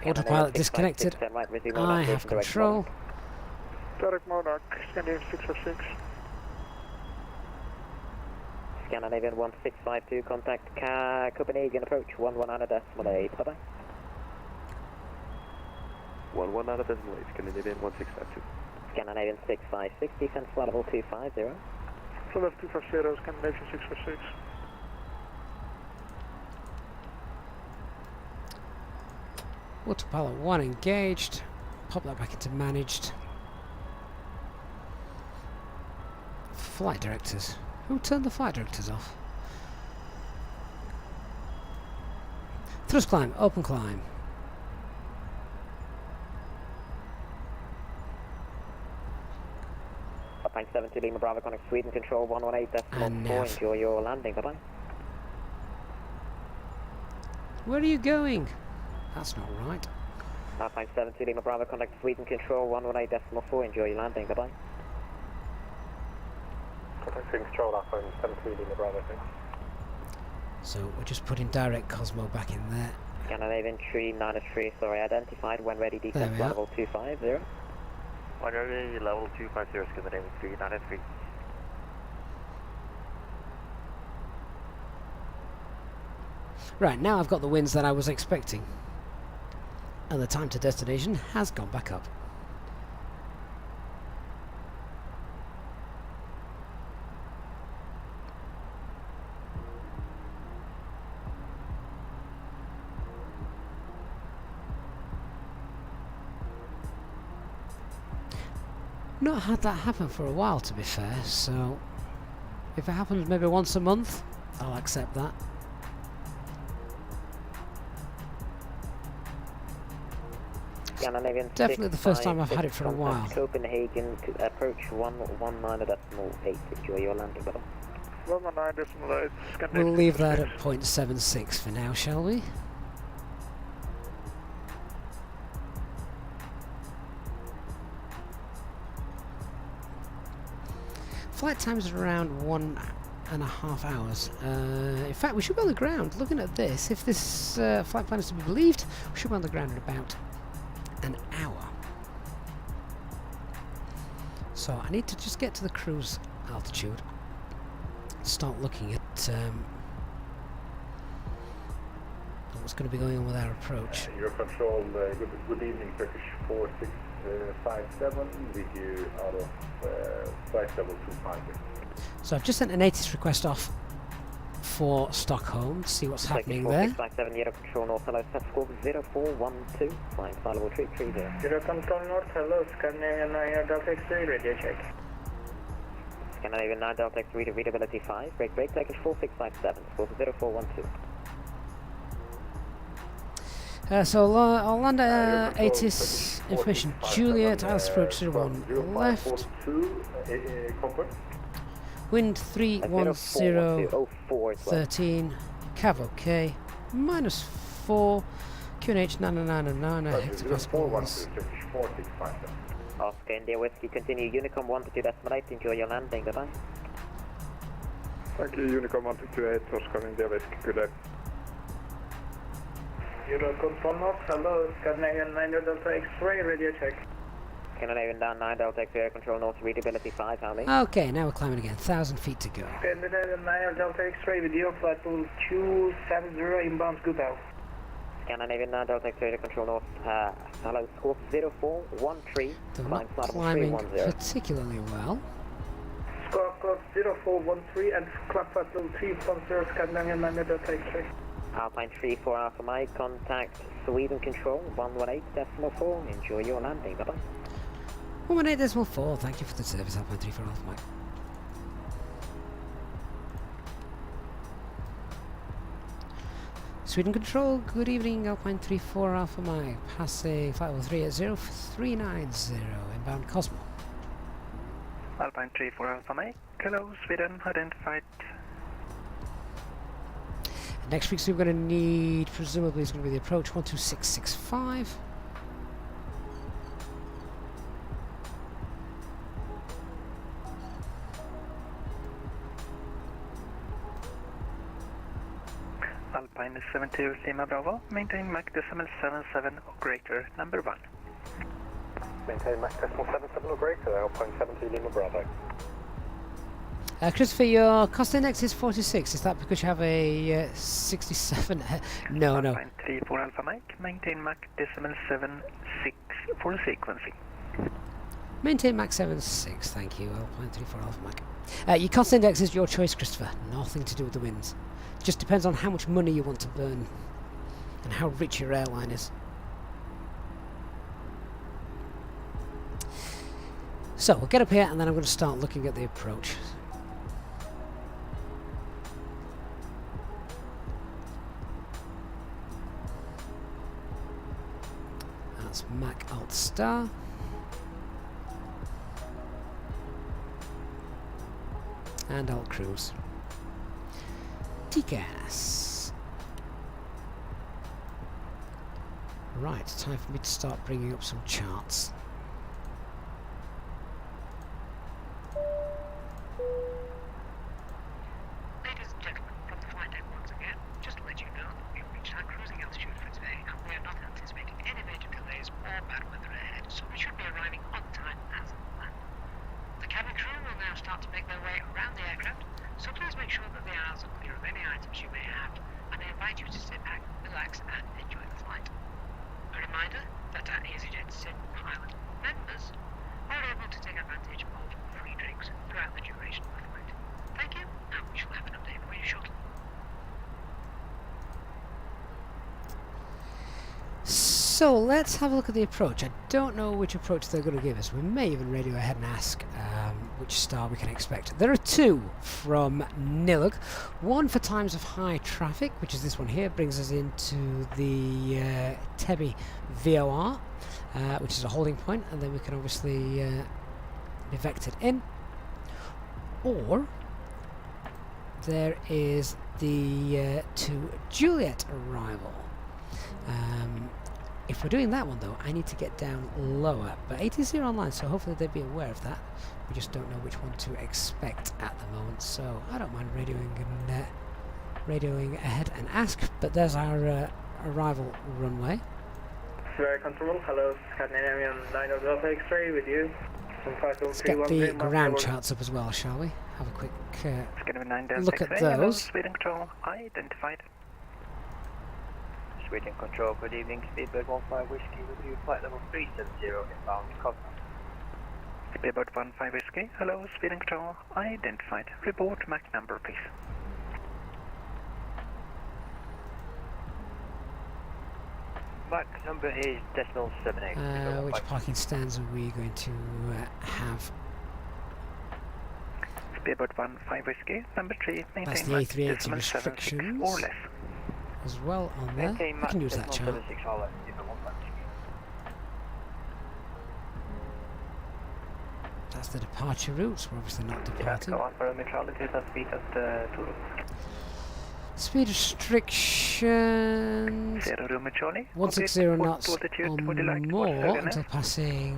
Autopilot disconnected. I have control. Direct Monarch, Scandinavian 606. Scandinavian 1652, contact Copenhagen approach 119.8, bye-bye. 119.8, Scandinavian 1652. Scandinavian 6560, defense flight level 250. Full level 250, Scandinavian 646. Autopilot 1 engaged. Pop that back into managed. Flight directors. Who turned the flight directors off? Thrust climb, open climb. Thanks 70 Lima Bravo Connect Sweden Control 118.4, enjoy your landing, bye-bye. Where are you going? That's not right. Thanks 70 Lima Bravo Connect Sweden Control 118.4, enjoy your landing, bye-bye. Contact Sweden Control, Alpha 73 Lima Bravo. So we're just putting direct Cosmo back in there. Scandinavian 393, sorry, identified when ready, descent level 250. When ready, level 250, Scandinavian 393. Right, now I've got the winds that I was expecting. And the time to destination has gone back up. Not had that happen for a while, to be fair, so if it happens maybe once a month, I'll accept that. Definitely the first time I've had it for a while. Copenhagen to approach 119.8, enjoy your landing, bye-bye. 119.8. We'll leave that at 0.76 for now, shall we? Flight times are around 1.5 hours. In fact, we should be on the ground. Looking at this, if this flight plan is to be believed, we should be on the ground in about an hour. So I need to just get to the cruise altitude, start looking at what's going to be going on with our approach. Your control, good evening, Turkish 4657, with you out of flight level 250. So I've just sent an ATIS request off for Stockholm to see what's happening there. 4657, Euro Control North, hello, set score 0412, flying flight level 330. Euro Control North, hello, Scandinavian 9 Delta X3, radio check. Scandinavian 9 Delta X3, readability 5, break, Turkish 4657, score 0412. So I'll land ATIS information. Juliet, Alice approach 01 left. Wind 31013, Cav OK, -4, QNH 999, hectopascals. Oscar India Whiskey, continue Unicom 122.8, enjoy your landing, bye-bye. Thank you, Unicom 128, Oscar India Whiskey, good day. Euro control north, hello, Scandinavian 9 Delta X-ray, radio check. Scandinavian down 9 Delta X-ray, control north, readability 5, how many? Okay, now we're climbing again. 1,000 feet to go. Scandinavian 9 Delta X-ray with you, flight level 270 inbound, good out. Scandinavian 9 Delta X-ray, control north, hello, squawk 0413, They're climb not flight level climbing 310. particularly well. Squawk 0413 and climb flight level 310, Scandinavian 9 Delta X-ray. Alpine 34 Alpha Mike, contact Sweden Control 118.4. Enjoy your landing, bye bye. 118.4, thank you for the service, Alpine 34 Alpha Mike. Sweden Control, good evening, Alpine 34 Alpha Mike, passing flight level 380-390, inbound Cosmo. Alpine 34 Alpha Mike, hello, Sweden, identified. Next frequency we're going to need, presumably, is going to be the approach 12665. Alpine 72 Lima Bravo, maintain Mach decimal 77 or greater, number 1. Maintain Mach decimal 77 or greater, Alpine 72 Lima Bravo. Christopher, your cost index is 46. Is that because you have a 67? No. Alpine 34 Alpha Mike, maintain Mach decimal 76 for sequencing. Maintain Mach 76, thank you, Alpine 34 Alpha Mike. Your cost index is your choice, Christopher. Nothing to do with the winds. It just depends on how much money you want to burn and how rich your airline is. So, we'll get up here and then I'm going to start looking at the approach. That's Mac Alt Star. And Alt Cruise. TCAS. Right, time for me to start bringing up some charts. Ladies and gentlemen, from the flight deck once again, just to let you know that we've reached our cruising altitude for today and we are not anticipating any major delays or bad weather ahead, so we should be arriving on time as planned. The cabin crew will now start to make their way around the aircraft, so please make sure that the aisles are clear of any items you may have, and I invite you to sit back, relax and enjoy the flight. A reminder that our EasyJet Sim pilot members are able to take advantage of free drinks throughout the duration of the flight. Thank you, and we shall have an update for you shortly. So let's have a look at the approach. I don't know which approach they're going to give us. We may even radio ahead and ask which star we can expect. There are two from Nilug. One for times of high traffic, which is this one here, brings us into the Tebi VOR, which is a holding point, and then we can obviously be vectored in. Or there is the to Juliet arrival. If we're doing that one though, I need to get down lower, but ATC are online, so hopefully they'd be aware of that. We just don't know which one to expect at the moment, so I don't mind radioing ahead and ask. But there's our arrival runway. Square control, hello, Scandinavian 9 Delta X-ray with you. Let's get the ground charts up as well, shall we? Have a quick look at those. Sweden Control, identified. Sweden Control, good evening, Speedbird 15 Whiskey with you, flight level 370 inbound Cosmo. Speedbird 15 Whiskey, hello, Sweden Control, identified. Report Mach number, please. Mach number is decimal 78. Which parking stands are we going to have? Speedbird 15 Whiskey, number 3, That's maintain the Mach A380 decimal 76 restrictions or less. as well on there. I can use that chart. That's the departure routes. We're obviously not departing. Speed restrictions 160 knots or more until passing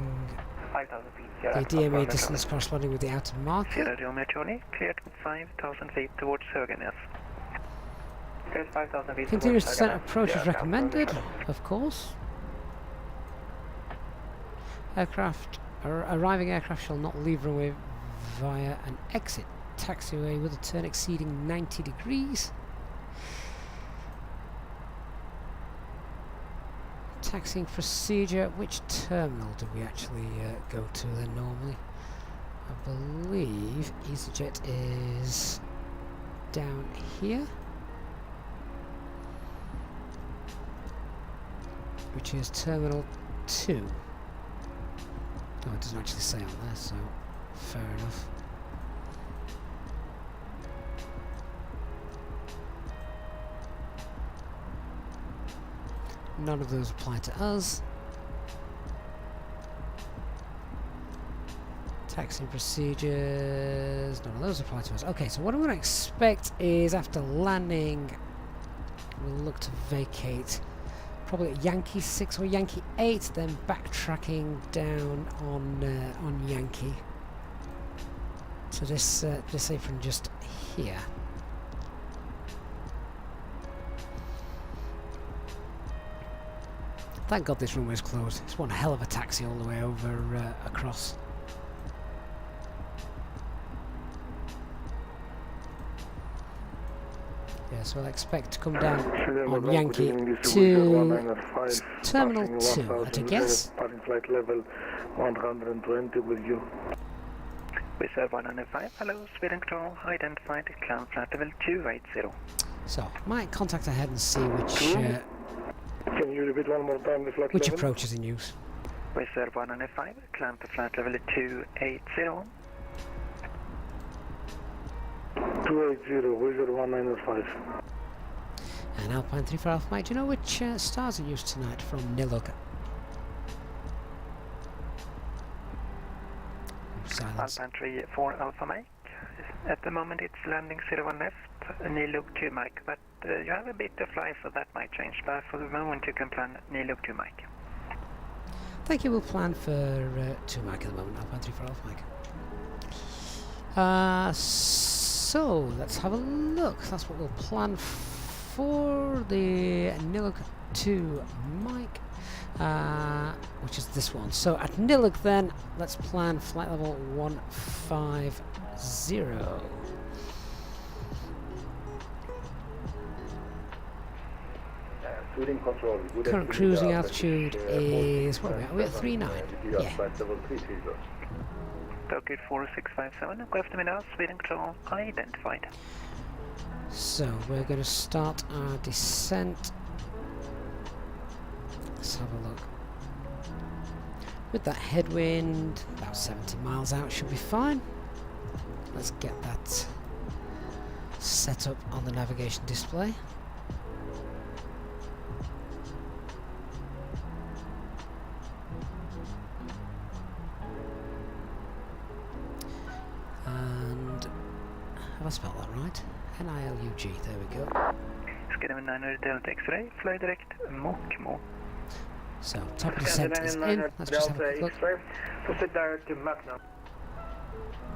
the DMA distance corresponding with the outer marker. Sierra Romeo Charlie, cleared 5,000 feet towards Höganäs. Continuous descent approach is recommended, of course. Arriving aircraft shall not leave runway via an exit taxiway with a turn exceeding 90 degrees. Taxiing procedure. Which terminal do we actually go to then normally? I believe EasyJet is down here, which is Terminal 2. Oh, it doesn't actually say on there, so fair enough. None of those apply to us. Taxiing procedures, none of those apply to us. Okay, so what I'm going to expect is after landing, we'll look to vacate probably at Yankee 6 or Yankee 8, then backtracking down on Yankee to this apron just here. Thank God this runway is closed. It's one hell of a taxi all the way over across. Yeah, so I'll expect to come down on Yankee to Terminal 2, I guess. Starting flight level 120 with you. Reserve 105, hello, speed and control, identified, climb flight level 280. So, might contact ahead and see which Can you repeat one more time the flight level? approach is in use. Reserve 105, climb to flight level 280. 280, Wizard 195. And Alpine 3 for Alpha Mike, do you know which stars are used tonight from Nilug? Silence. Alpine 3 for Alpha Mike. At the moment it's landing 01 left, Nilug 2 Mike, but you have a bit to fly, so that might change, but for the moment you can plan Nilug 2 Mike. Thank you, we'll plan for 2 Mike at the moment, Alpine 3 for Alpha Mike. So, let's have a look. That's what we'll plan for the Nilug 2 Mike, which is this one. So, at Nilug then, let's plan flight level 150. Current cruising altitude is, what are we at? 39? Yeah. Tokyo 4657, go after me now, speed and control identified. So we're going to start our descent. Let's have a look. With that headwind, about 70 miles out should be fine. Let's get that set up on the navigation display. Have I spelled that right? N-I-L-U-G, there we go. Scanner 900 Delta X-ray, fly direct, Mokmo. So, top of descent is in. Let's just have a quick look. Proceed direct to Magna.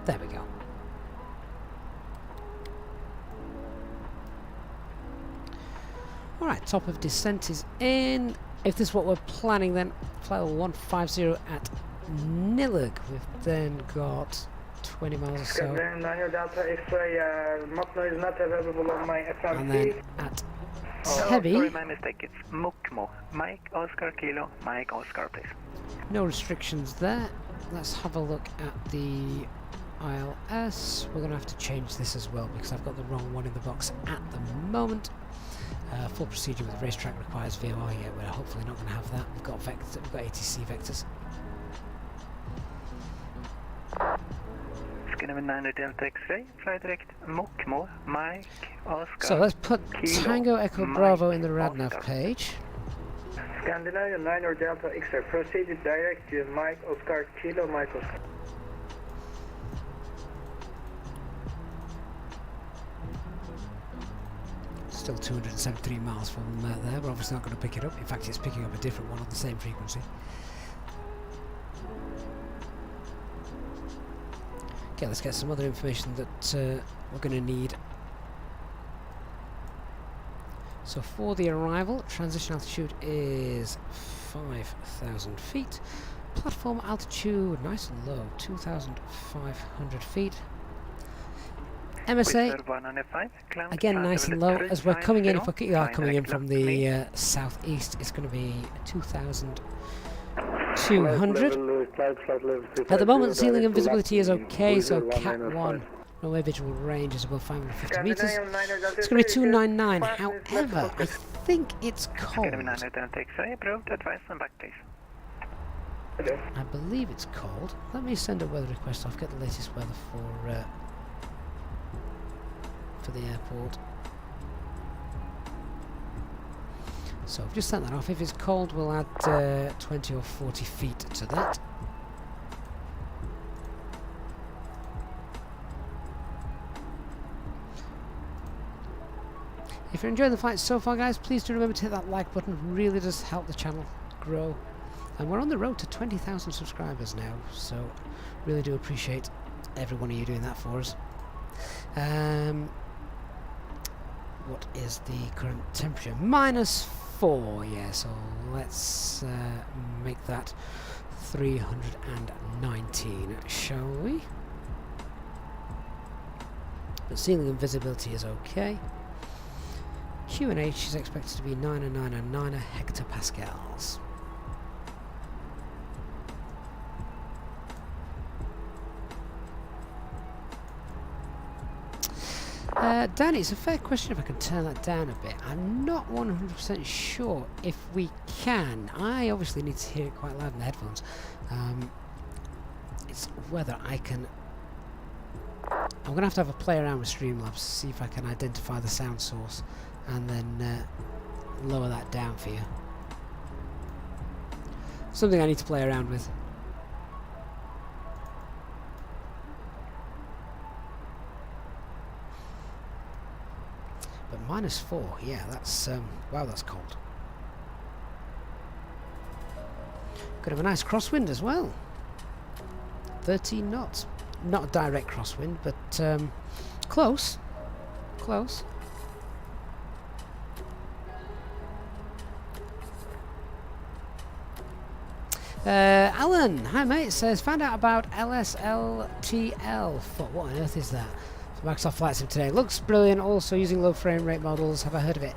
There we go. Alright, top of descent is in. If this is what we're planning, then flight level 150 at Nilug. We've then got 20 miles or so. Delta X-ray, Magna is not available on my FMC. And then at Heavy. Sorry, my mistake. It's Mukmo. Mike Oscar Kilo, Mike Oscar, please. No restrictions there. Let's have a look at the ILS. We're going to have to change this as well because I've got the wrong one in the box at the moment. Full procedure with racetrack requires VOR. Yeah, we're hopefully not going to have that. We've got ATC vectors. Scanner 900 Delta X-ray, fly direct Mokmo, Mike Oscar. So let's put Kilo, Tango Echo Mike Bravo in the RadNav Oscar. page. Scandinavian 900 Delta X-ray, proceed direct to Mike Oscar Kilo, Mike Oscar. Still 273 miles from there. We're obviously not going to pick it up. In fact, it's picking up a different one on the same frequency. Okay, let's get some other information that we're going to need So for the arrival, transition altitude is 5,000 feet. Platform altitude, nice and low, 2,500 feet. MSA, again nice and low, as we're coming in, if we are coming in from the southeast, it's going to be 2,200. At the moment, ceiling and visibility is okay, so Cat 1, no air visual range is above 550 meters. It's going to be 299, however, I think it's cold. I believe it's cold. Let me send a weather request off, get the latest weather for the airport. So I've just sent that off. If it's cold, we'll add 20 or 40 feet to that. If you're enjoying the flight so far, guys, please do remember to hit that like button. It really does help the channel grow. And we're on the road to 20,000 subscribers now, so really do appreciate every one of you doing that for us. What is the current temperature? -4, yeah, so let's make that 319, shall we? The ceiling and visibility is okay. QNH is expected to be 999 hectopascals. Danny, it's a fair question if I can turn that down a bit. I'm not 100% sure if we can. I obviously need to hear it quite loud in the headphones. It's whether I can... I'm going to have a play around with Streamlabs, see if I can identify the sound source and then lower that down for you. Something I need to play around with. But -4, yeah, that's wow, that's cold. Could have a nice crosswind as well. 13 knots. Not a direct crosswind, but close. Close. Alan, hi mate, says found out about LSLTL. What on earth is that? Microsoft Flight Sim today. Looks brilliant, also using low frame rate models. Have I heard of it?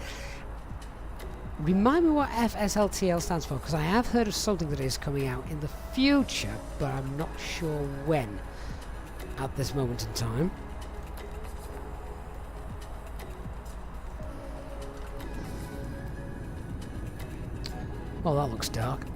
Remind me what FSLTL stands for, because I have heard of something that is coming out in the future, but I'm not sure when at this moment in time. Well, that looks dark.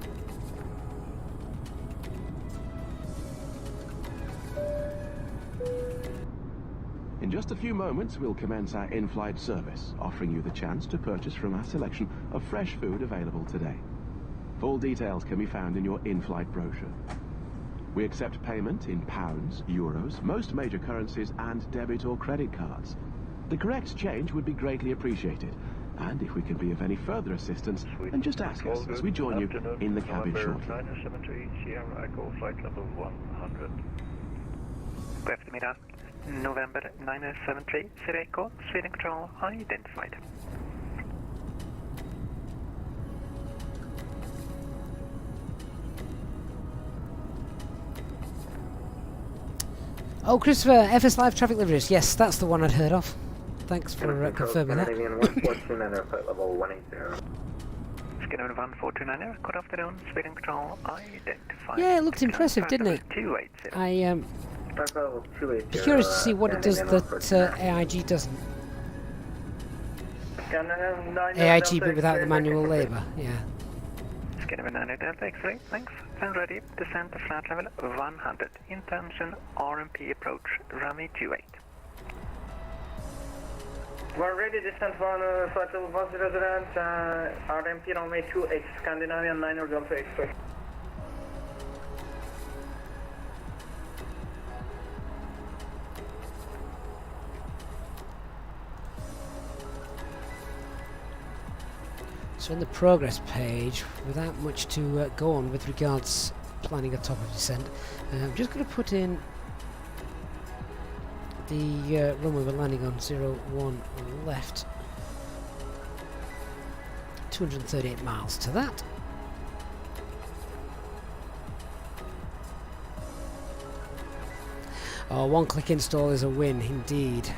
In just a few moments, we'll commence our in-flight service, offering you the chance to purchase from our selection of fresh food available today. Full details can be found in your in-flight brochure. We accept payment in pounds, euros, most major currencies, and debit or credit cards. The correct change would be greatly appreciated, and if we can be of any further assistance, then just ask us as we join you in the cabin shortly. 973 Sierra Echo, flight level 100. Good afternoon. November 973, Sierra Echo, Sweden Control, identified. Oh, Christopher, FS Live Traffic Liveries. Yes, that's the one I'd heard of. Thanks for confirming that. Scandinavian 1429, flight level 180. Scandinavian 1429, good afternoon, Sweden Control, identified. Yeah, it looked impressive, didn't it? 280. I'm curious to see what it does that AIG doesn't. AIG but without the manual labour, yeah. Scandinavian 9 Delta X-ray, thanks. Stand ready, descend to flight level 100. Intention RMP approach, runway 28. We're ready, descent for flight level 10 resident, RMP runway 28, Scandinavian 9 Delta X-ray. So in the progress page, without much to go on with regards planning a top of descent, I'm just going to put in the runway we're landing on, 01 left. 238 miles to that. Oh, one-click install is a win, indeed.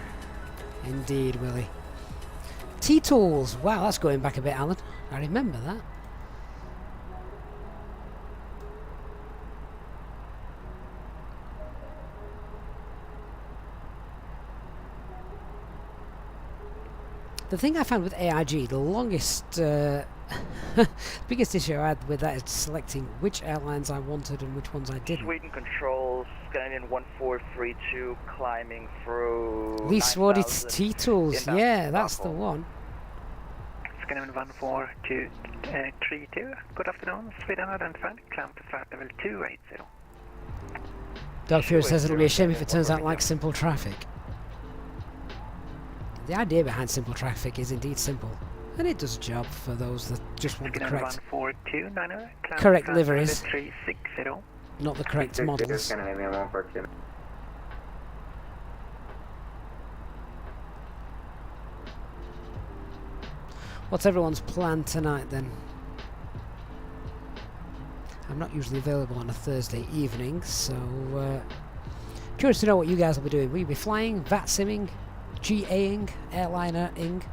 Indeed, Willie. T-Tools. Wow, that's going back a bit, Alan. I remember that. The thing I found with AIG, the longest, biggest issue I had with that is selecting which airlines I wanted and which ones I didn't. Sweden controls, Scandinavian 1432, climbing through. Least what it's T-Tools, yeah, that's the one. Scandinavian 14232, good afternoon, Sweden identified, climb to flight level 280. Doug Fury says it'll be a shame if it turns out like simple traffic. The idea behind simple traffic is indeed simple, and it does a job for those that just want the correct liveries, not the correct models. What's everyone's plan tonight then? I'm not usually available on a Thursday evening, so curious to know what you guys will be doing. Will you be flying, VATSIMing, GA-ing, airliner-ing,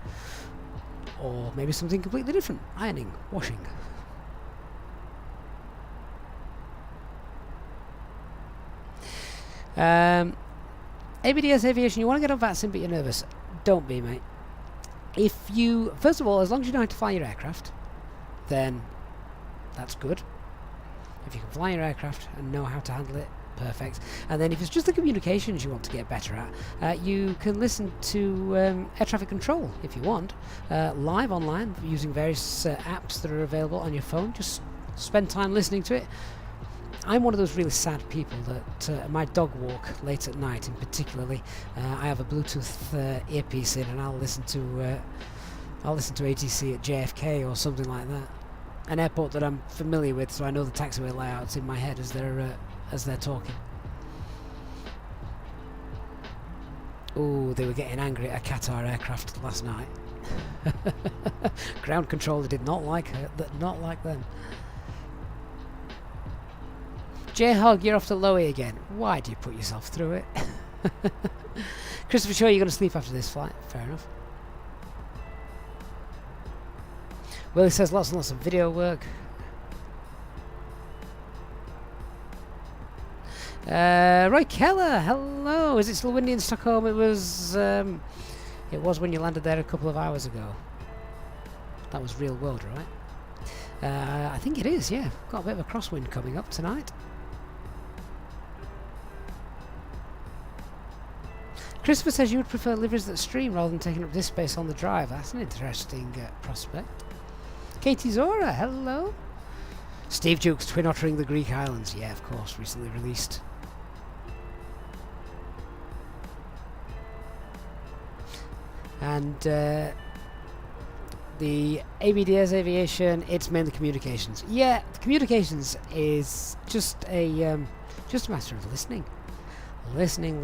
or maybe something completely different, ironing, washing? ABDS Aviation, you want to get on VATSIM but you're nervous. Don't be, mate. If you, first of all, as long as you know how to fly your aircraft, then that's good. If you can fly your aircraft and know how to handle it, perfect. And then if it's just the communications you want to get better at, you can listen to air traffic control if you want, live online using various apps that are available on your phone. Just spend time listening to it. I'm one of those really sad people that my dog walk late at night, in particularly. I have a Bluetooth earpiece in, and I'll listen to ATC at JFK or something like that. An airport that I'm familiar with, so I know the taxiway layouts in my head as they're talking. Oh, they were getting angry at a Qatar aircraft last night. Ground controller did not like her, not like them. J-Hog, you're off to Lowy again. Why do you put yourself through it? Christopher Shaw, you're going to sleep after this flight. Fair enough. Willie says lots and lots of video work. Roy Keller, hello. Is it still windy in Stockholm? It was when you landed there a couple of hours ago. That was real world, right? I think it is, yeah. Got a bit of a crosswind coming up tonight. Christopher says you would prefer liveries that stream rather than taking up disk space on the drive. That's an interesting prospect. Katie Zora, hello. Steve Jukes, Twin Ottering the Greek Islands. Yeah, of course, recently released. And the ABDS Aviation, it's mainly communications. Yeah, the communications is just a matter of listening. Listening.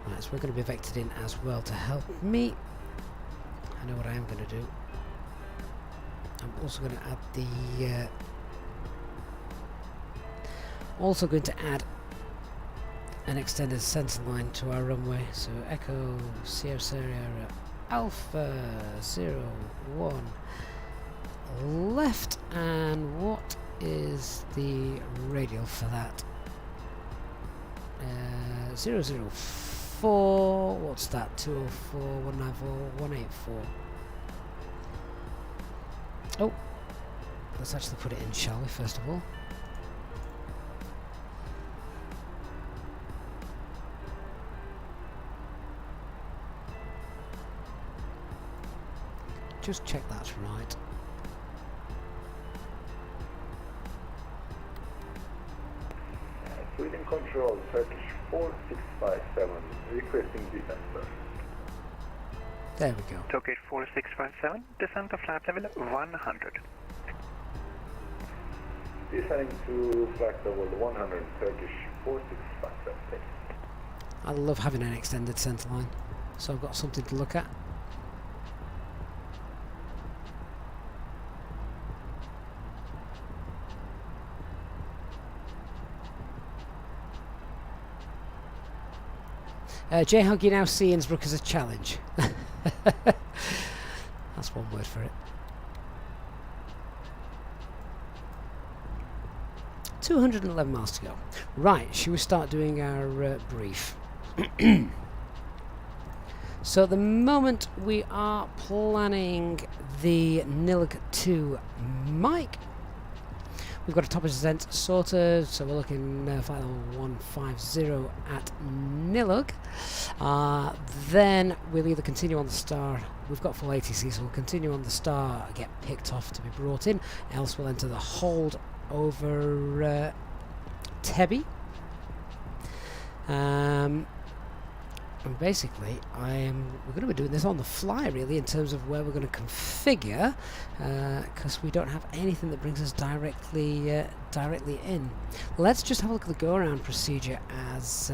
Right, so we're going to be vectored in as well to help me. I know what I am going to do. I'm also going to add the... also going to add an extended center line to our runway. So Echo Sierra Sierra Alpha 01 left. And what is the radial for that? 004, what's that? 204, 194, 184. Oh, let's actually put it in, shall we, first of all? Just check that's right. Sweden Control, Turkish 4657, requesting descent. There we go. Turkish 4657, descent to flight level 100. Descending to flight level 100, Turkish 4657. I love having an extended centre line, so I've got something to look at. J-Hug, you now see Innsbruck as a challenge. That's one word for it. 211 miles to go. Right, shall we start doing our brief? So at the moment we are planning the Nilg 2 Mike. We've got a top of descent sorted, so we're looking flight level 150 at Nilg. Then we'll either continue on the Star. We've got full ATC, so we'll continue on the Star, get picked off to be brought in, else we'll enter the hold over Tebby. And basically, we're going to be doing this on the fly, really, in terms of where we're going to configure, because we don't have anything that brings us directly in. Let's just have a look at the go-around procedure as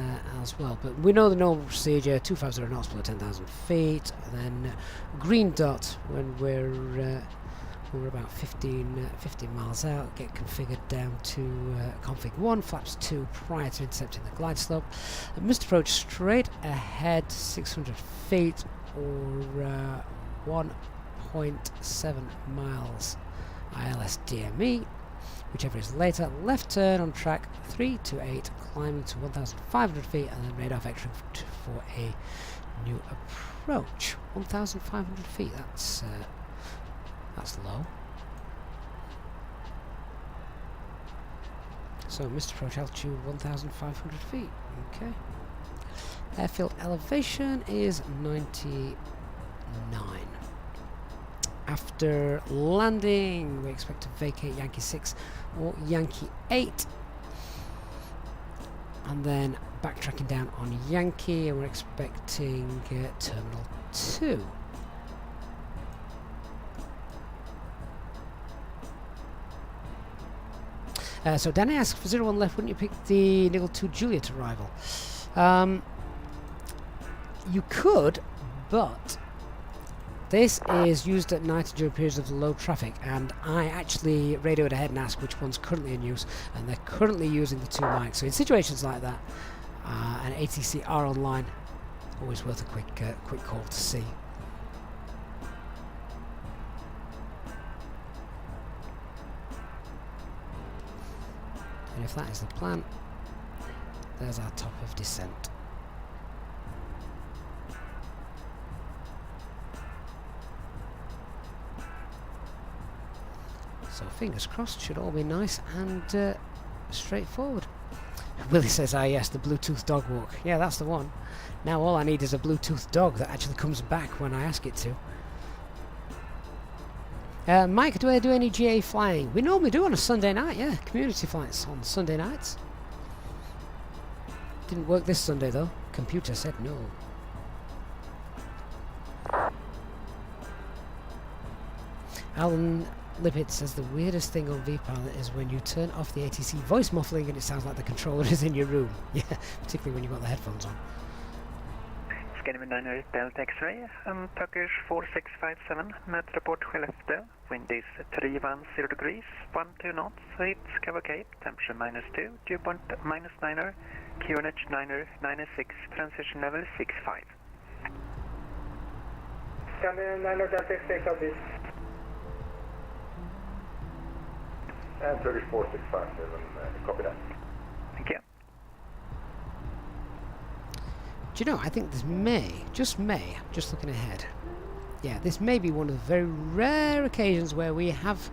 well. But we know the normal procedure: 250 knots below 10,000 feet, and then green dot when we're about 15 miles out, get configured down to config 1, flaps 2 prior to intercepting the glide slope. Missed approach straight ahead 600 feet or 1.7 miles ILS DME, whichever is later. Left turn on track 328, climbing to 1,500 feet, and then radar vectoring for a new approach. 1,500 feet, that's low. So missed approach altitude 1,500 feet. Okay. Airfield elevation is 99. After landing, we expect to vacate Yankee 6 or Yankee 8. And then backtracking down on Yankee, and we're expecting Terminal 2. So Danny asks, for 01 left, wouldn't you pick the Niggle 2 Juliet arrival? You could, but this is used at night during periods of low traffic, and I actually radioed ahead and asked which one's currently in use, and they're currently using the 2 mics. So in situations like that, and ATC are online, always worth a quick call to see. And if that is the plan, there's our top of descent. So fingers crossed, should all be nice and straightforward. Willie says, ah yes, the Bluetooth dog walk. Yeah, that's the one. Now all I need is a Bluetooth dog that actually comes back when I ask it to. Mike, do I do any GA flying? We normally do on a Sunday night, yeah. Community flights on Sunday nights. Didn't work this Sunday though. Computer said no. Alan Lippett says the weirdest thing on VPilot is when you turn off the ATC voice muffling and it sounds like the controller is in your room. Yeah, particularly when you've got the headphones on. Scandinavian 9 Delta X-ray, Turkish 4657, met report Skellefteå, wind is 310 degrees, 12 knots, it's cover cape, temperature -2, dew point -9er, QNH 9er, 96, transition level 65. Scandinavian 9 Delta X-ray, copy. And Turkish 4657, copy that. Thank you. Do you know, I think this may, just looking ahead, yeah, this may be one of the very rare occasions where we have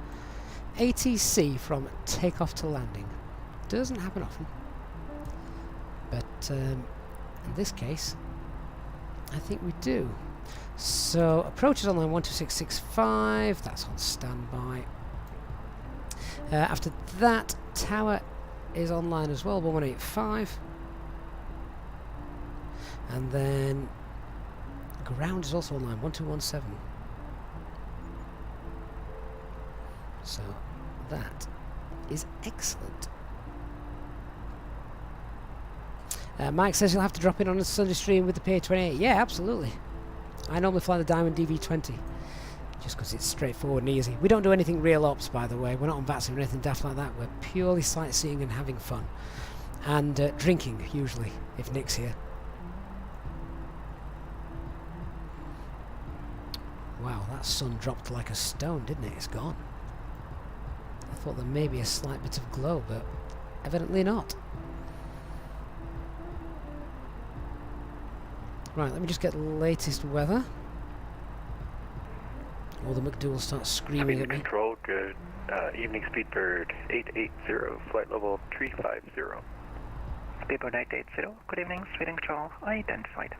ATC from takeoff to landing. Doesn't happen often, but in this case, I think we do. So, approach is online 12665, that's on standby. After that, tower is online as well, 1185. And then ground is also online, 1217. So that is excellent. Mike says you'll have to drop in on a Sunday stream with the PA28. Yeah, absolutely. I normally fly the Diamond DV20 just because it's straightforward and easy. We don't do anything real ops, by the way. We're not on VATSIM or anything daft like that. We're purely sightseeing and having fun. And drinking, usually, if Nick's here. Wow, that sun dropped like a stone, didn't it? It's gone. I thought there may be a slight bit of glow, but evidently not. Right, let me just get the latest weather. Or the McDougal starts screaming at me. Control, good. Evening Speedbird 880, flight level 350. Speedbird 880, good evening, Sweden Control, identified.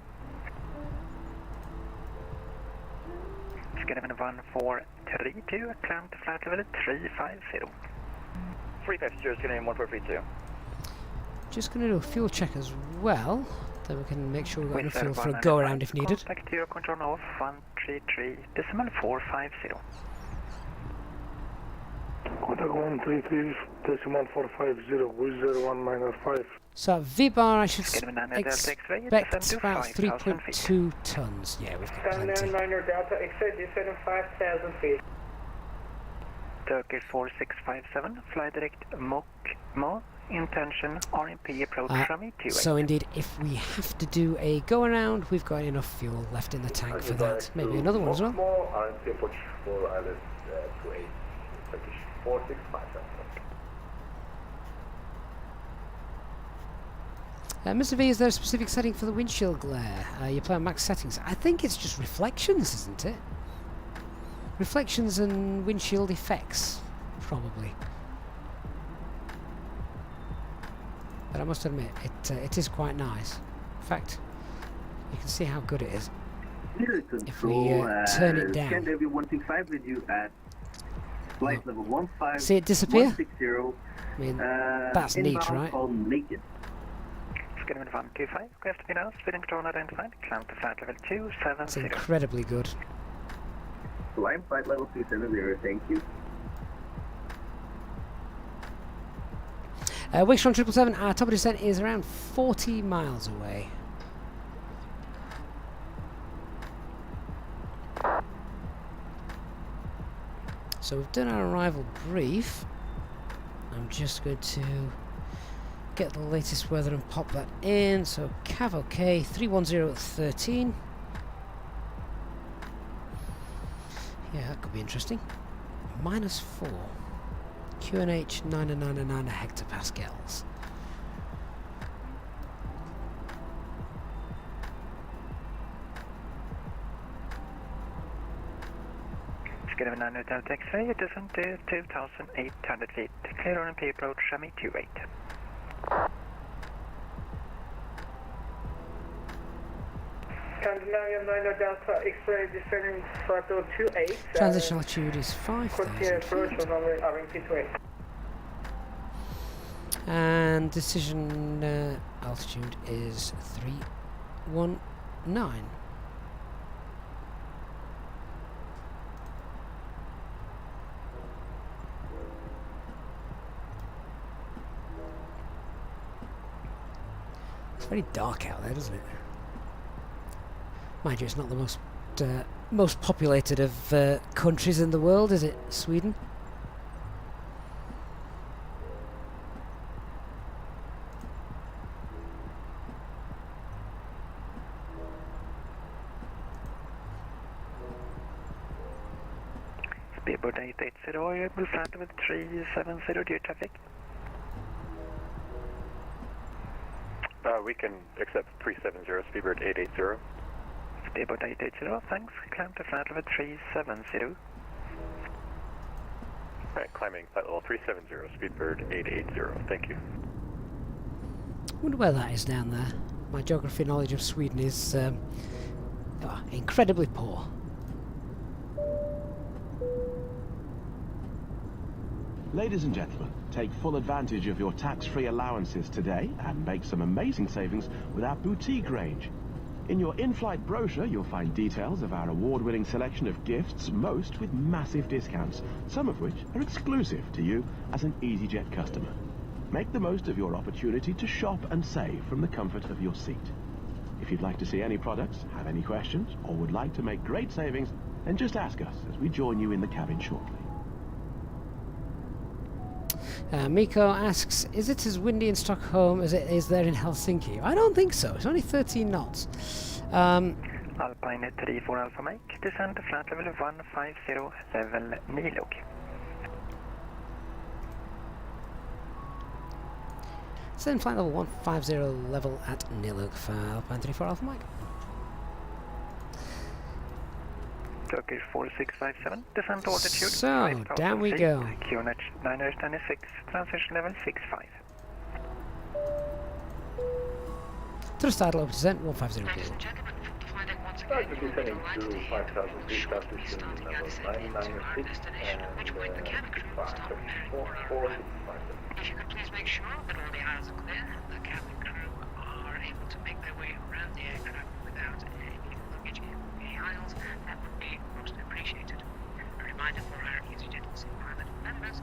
Scanning 1432, climb to flight level 350. 350, scanning 1432. Just going to do a fuel check as well, then we can make sure we've got enough fuel for a go around if needed. Contact your control of 133.450. Contact 133.450, 5. So V-bar I should expect about 3.2 tons. Yeah, we've got plenty. Delta X-ray, descending 5,000 feet. Turkish 4657, fly direct Mo, intention RMP approach from E28. So indeed, if we have to do a go around, we've got enough fuel left in the tank for that. Maybe another one as well. RMP approach for ILS 28, Turkish 4657. Mr. V, is there a specific setting for the windshield glare? You play on max settings. I think it's just reflections, isn't it? Reflections and windshield effects, probably. But I must admit, it is quite nice. In fact, you can see how good it is. If we turn it down. Scandinavia 165 with you at flight level 15. See it disappear? 160. I mean, that's neat, right? Scanning 125, request to be now, Sweden Control identified, climb to flight level 270. It's incredibly good. Climb flight level 270, thank you. Wickstrom 777, our top of descent is around 40 miles away. So we've done our arrival brief. I'm just going to get the latest weather and pop that in. So Cav OK, 310 at 13. Yeah, that could be interesting. -4. QNH 999 hectopascals. Scanning 9 Hotel X-ray, descent to 2,800 feet. Clear on MP approach, Shami 28. Scandinavian 9 Delta X-ray, descending flight level 28. Transition altitude is 5,000 feet. And decision altitude is 319. It's very dark out there, doesn't it? Mind you, it's not the most populated of countries in the world, is it? Sweden? Speedbird 880, you will fly with 370 due traffic. We can accept 370, Speedbird 880. Speedbird 880, thanks. Climb to flight level 370. Right, climbing flight level 370, Speedbird 880, thank you. Wonder where that is down there. My geography knowledge of Sweden is incredibly poor. Ladies and gentlemen, take full advantage of your tax-free allowances today and make some amazing savings with our boutique range. In your in-flight brochure, you'll find details of our award-winning selection of gifts, most with massive discounts, some of which are exclusive to you as an EasyJet customer. Make the most of your opportunity to shop and save from the comfort of your seat. If you'd like to see any products, have any questions, or would like to make great savings, then just ask us as we join you in the cabin shortly. Miko asks, is it as windy in Stockholm as it is there in Helsinki? I don't think so. It's only 13 knots. Alpine 34 Alpha Mike, descend to flight level 150, level Nilog. Send flight level 150 level at Nilug for Alpine 34 Alpha Mike. Turkish 4657, descent to altitude. So, down we go. QNH 996, transition level 65. To the start level descent 150 Ladies and gentlemen, the flight deck once Start again, to you will be descending delighted to to hear 5000 feet, shortly transition starting level our descent into our 996 destination, at which point the cabin crew will start preparing for our flight. 4657. If you could please make sure that all the aisles are clear, the cabin crew are able to make their way around the aircraft without any luggage in the aisles, that would be most appreciated. A reminder for our EasyJet pilot members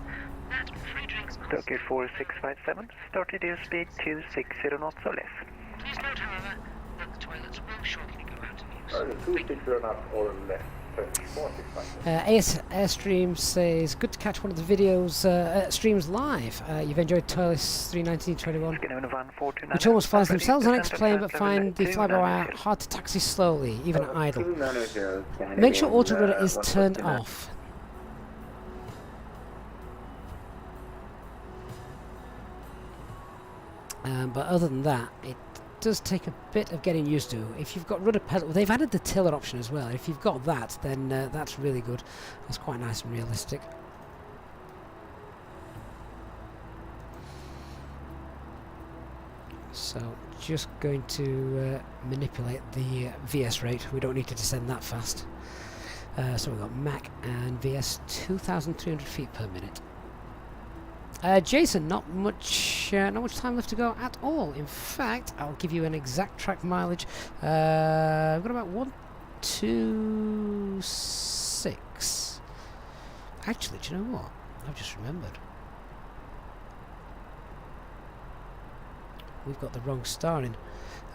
that free drinks are... Turkish 4657, started your speed 260 knots or less. Please note, however, that the toilets will shortly go out of use. 260 knots or less. Turkish 4657. Airstream says, good to catch one of the videos streams live. You've enjoyed Toilis 31921, which almost flies themselves on X-plane but find the fly-by-wire hard to taxi slowly, even at idle. Make sure auto-rudder is turned off. But other than that, it does take a bit of getting used to. If you've got rudder pedal, they've added the tiller option as well. If you've got that, then that's really good. That's quite nice and realistic. So just going to manipulate the VS rate. We don't need to descend that fast. So we've got Mach and VS 2,300 feet per minute. Jason, not much time left to go at all. In fact, I'll give you an exact track mileage. We've got about 126. Actually, do you know what? I've just remembered. We've got the wrong star in.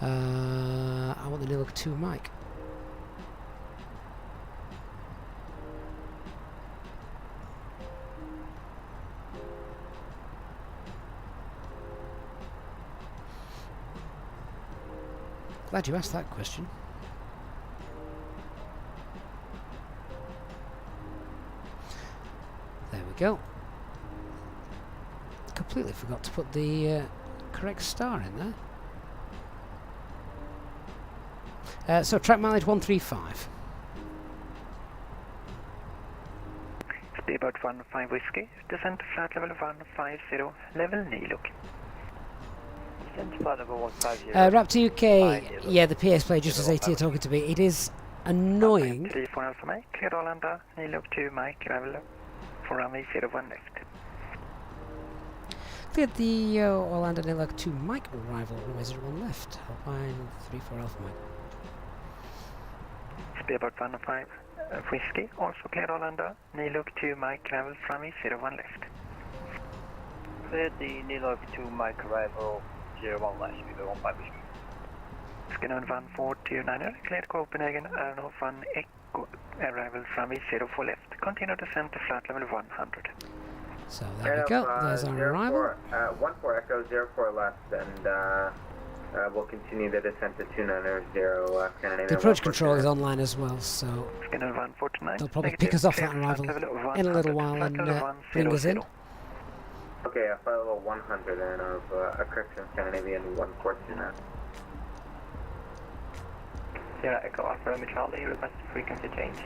I want the Nilug 2 mic. Glad you asked that question. There we go. Completely forgot to put the correct star in there. So track mileage 135. Speed about 15 whiskey, descent to flight level 150, level Nilug. Raptor UK, yeah, the PS play just as AT are talking to me. It is annoying. 34 Alpha Mike, clear Arlanda, Nilug 2 Mike, travel for runway 01 left. Cleared the Orlando Nilug 2 Mike arrival, runway 01 left. Alpine 34 Alpha Mike. Speed about 15 whiskey, also clear Arlanda, Nilug 2 Mike, travel runway 01 left. Cleared the Nilug 2 Mike arrival. 01 left, we go 15 whiskey. Scanner 1429er, cleared Copenhagen, Arno 1 Echo, arrival from 04 left. Continue descent to flight level 100. So there we go, there's our arrival. 14 Echo 04 left, and we'll continue the descent to 290 left. The approach control is online as well, so Scanner 149. they'll probably pick us off that arrival in a little while and bring us in. Okay, flight level 100 and of correction Scandinavian 149. Sierra Echo Alpha Romeo Charlie, request frequency change.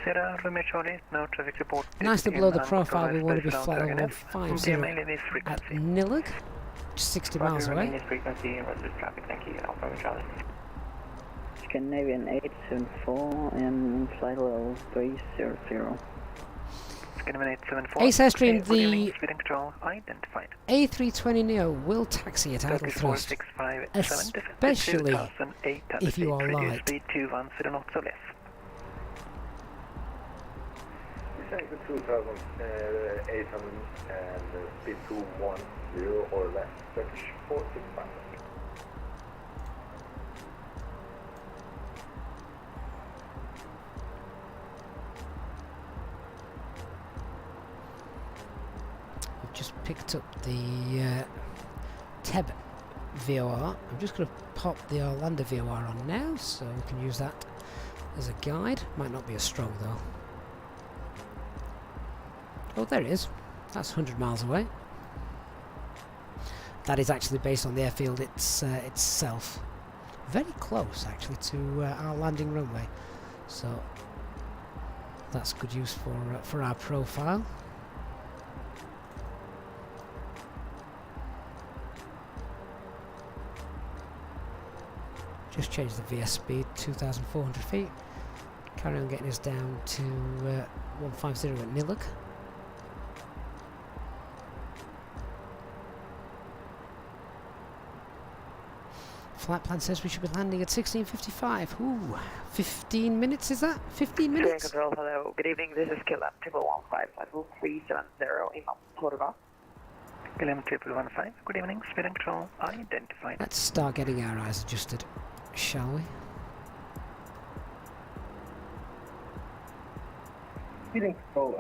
Sierra Romeo Charlie, no traffic report. Nicely below the profile, we want to be flight level 150 at Nilug, just 60 miles away. Frequency, traffic, thank you, Alpha Romeo Charlie. Scandinavian 874 and flight level 300. Ace Airstream, the A320neo will taxi at idle thrust, especially if you are light. Descending to 2,800 and speed 210 or less, Turkish 465. Just picked up the TEB VOR. I'm just going to pop the Orlando VOR on now, so we can use that as a guide. Might not be as strong though. Oh, there it is. That's 100 miles away. That is actually based on the airfield itself. Very close actually to our landing runway. So that's good use for our profile. Just change the VS speed, 2,400 feet. Carry on getting us down to 150 at Niluk. Flight plan says we should be landing at 16:55. Ooh, 15 minutes is that? 15 minutes? Control, hello. Good evening. This is KLM 315 in Portugal. KLM 315. Good evening. Speed and control identified. Let's start getting our eyes adjusted, shall we? Speed and control,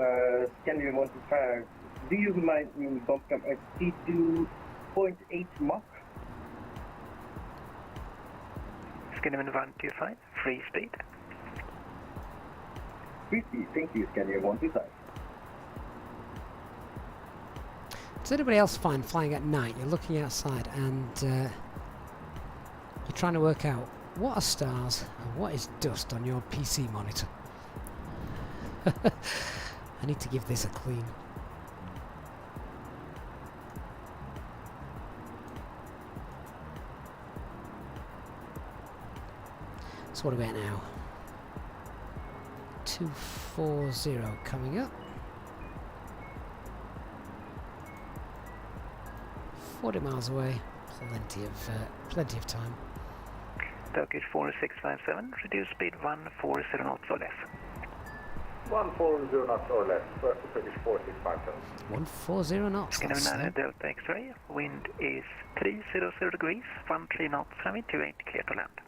Scandinavian 125. Do you mind me bumping up at C2.8 Mach? Scandinavian 125, free speed. Free speed, thank you, Scandinavian 125. Does anybody else find flying at night, you're looking outside and you're trying to work out what are stars and what is dust on your PC monitor? I need to give this a clean. So what are we at now? 240 coming up. 40 miles away. Plenty of time. Turkish 4657. Reduce speed 140 knots or less. 140 knots or less. Turkish 4657. 140 knots. Scandinavian Delta X-ray. Wind is 300 degrees. 13 knots. Runway 28. Clear to land.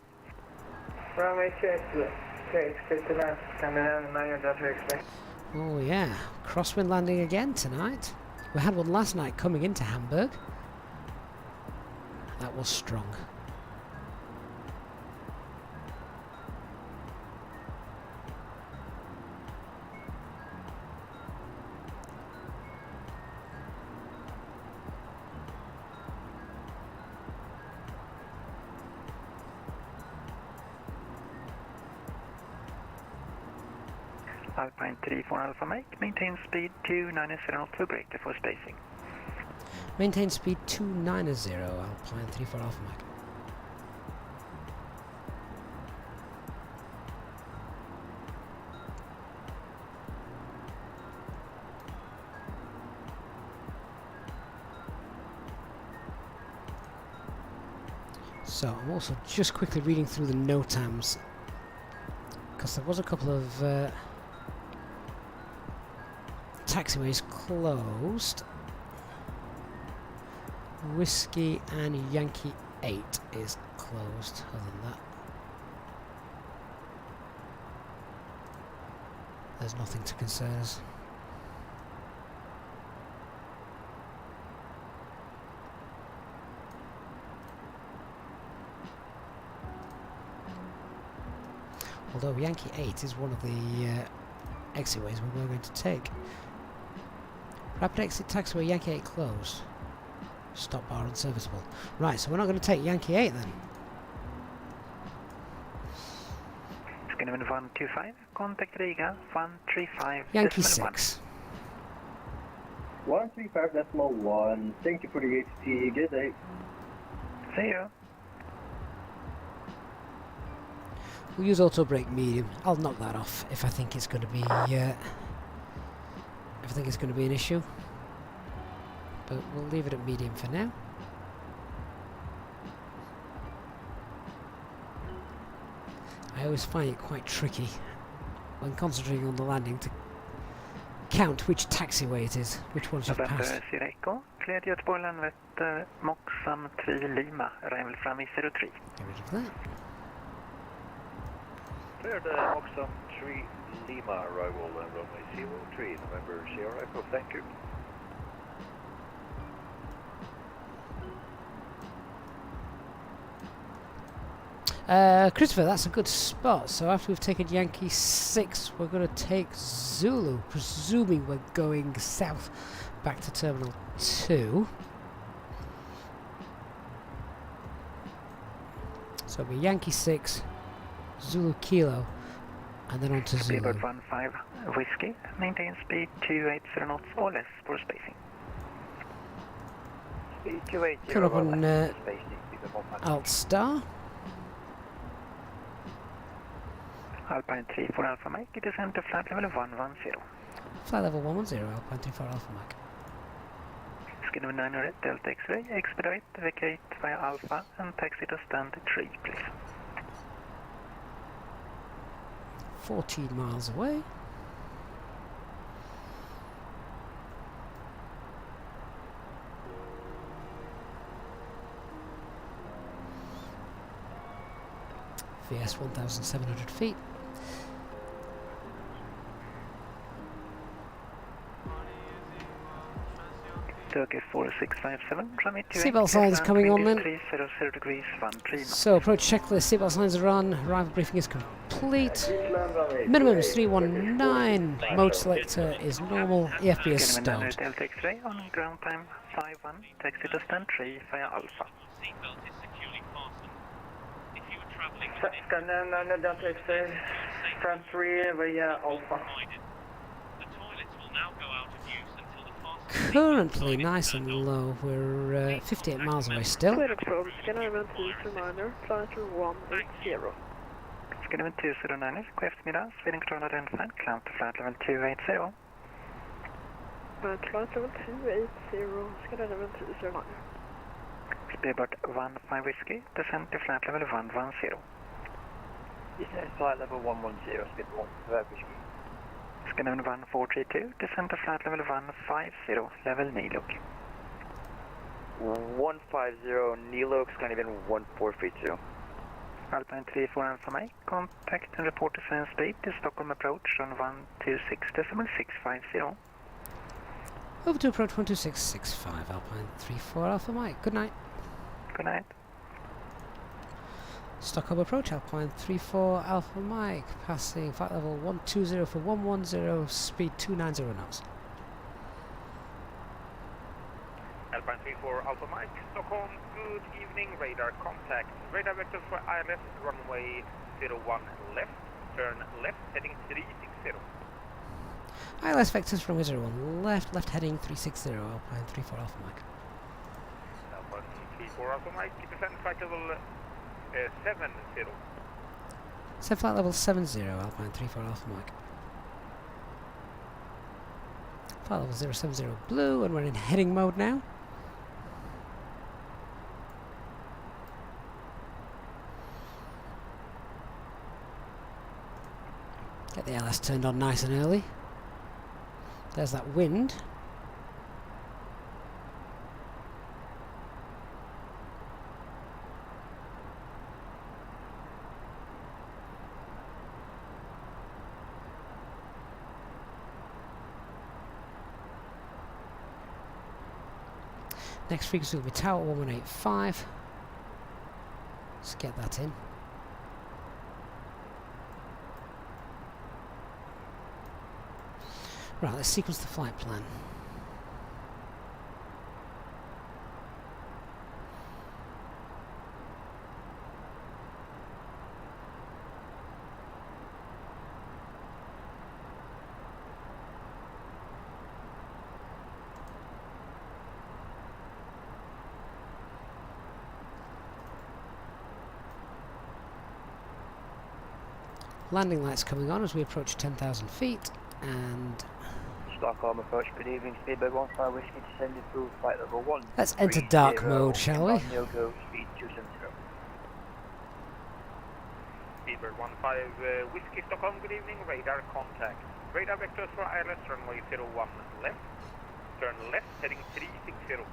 Runway 28, clear to land. Scandinavian 9 Delta X-ray. Oh yeah, crosswind landing again tonight. We had one last night coming into Hamburg. That was strong. Alpine 34 Alpha Mike, maintain speed 290 knots to break before spacing. Maintain speed 290, Alpine 34 Alpha Mike. So I'm also just quickly reading through the NOTAMs because there was a couple of taxiways closed. Whiskey and Yankee 8 is closed. Other than that, there's nothing to concern us. Although Yankee 8 is one of the exitways we were going to take. Rapid exit taxiway Yankee 8 closed. Stop bar unserviceable. Right, so we're not going to take Yankee 8 then. Scandinavian 125, contact Riga 135. Yankee 6. 135.1, thank you for the HT, good day. See you. We'll use auto brake medium. I'll knock that off if I think it's going to be an issue. But we'll leave it at medium for now. I always find it quite tricky when concentrating on the landing to count which taxiway it is, which ones you've passed. Sireko, cleared Göteborg Landvetter, Moxam 3 Lima, arrival from E03. Get rid of that. Cleared Moxam 3 Lima, arrival runway 03, November Sierra Echo, thank you. Christopher, that's a good spot. So after we've taken Yankee 6, we're going to take Zulu, presuming we're going south back to Terminal 2. So it'll be Yankee 6, Zulu Kilo, and then on to Zulu. Speedbird 15 Whiskey, maintain speed 280 knots or less for spacing. Speed 280 Come up or on less for spacing. Alt Star. Alpine 34 Alpha Mike, descend to flight level 110. Flight level 110, Alpine 34 Alpha Mike. Skinner 900 Delta X-ray, expedite, vacate via Alpha and taxi to stand 3, please. 14 miles away. VS 1,700 feet. Turkey 4657, runway 28. Seatbelt signs coming on then. 300 degrees, 13 knots. So approach checklist, seatbelt signs are on, arrival briefing is complete. Minimum is 319, mode selector is normal, EFB is Skinner stowed. 900 Delta X-ray on ground time 51, taxi to stand 3 via Alpha. Seatbelt is securely fastened. If you were travelling with an Scanner 900 Delta X-ray, front 3 via Alpha. the toilets will now go out of use until the fasten. Currently nice and low, we're 58 miles away still. Scanner 209, flight 180. Skinner 209, god eftermiddag, Sweden Control identified, climb to flight level 280. Flight level 280, Scanner 209. Speedbird 15 Whiskey, descend to flight level 110. Descend flight level 110, Speedbird 15 Whiskey. Skinner 1432, descend to flight level 150, level NELOC. 150, NELOC, Scandinavian 1432. Alpine 34 Alpha Mike, contact and report descent speed to Stockholm approach on 126.650. Over to approach 12665, Alpine 34 Alpha Mike, good night. Good night. Stockholm approach, Alpine 34 Alpha Mike, passing flight level 120 for 110, speed 290 knots. Alpine 34 Alpha Mike, Stockholm, good evening, radar contact. Radar vectors for ILS, runway 01 left, turn left, heading 360. ILS vectors from 01 left, left heading 360, Alpine 34 Alpha Mike. Alpine 34 Alpha Mike, descend flight level 70. Set flight level 70, Alpine 34 Alpha Mike. Flight level 070 blue, and we're in heading mode now. Get the LS turned on nice and early. There's that wind. Next frequency will be Tower 1185. Let's get that in. Right, let's sequence the flight plan. Landing lights coming on as we approach 10,000 feet, and Stockholm approach, good evening, Speedbird 15 Whiskey, descending through flight level 1. let's enter dark mode, shall we? Go, speed 270. Speedbird 15 Whiskey, Stockholm, good evening, radar contact. Radar vectors for ILS, runway 01 left, turn left, heading 360.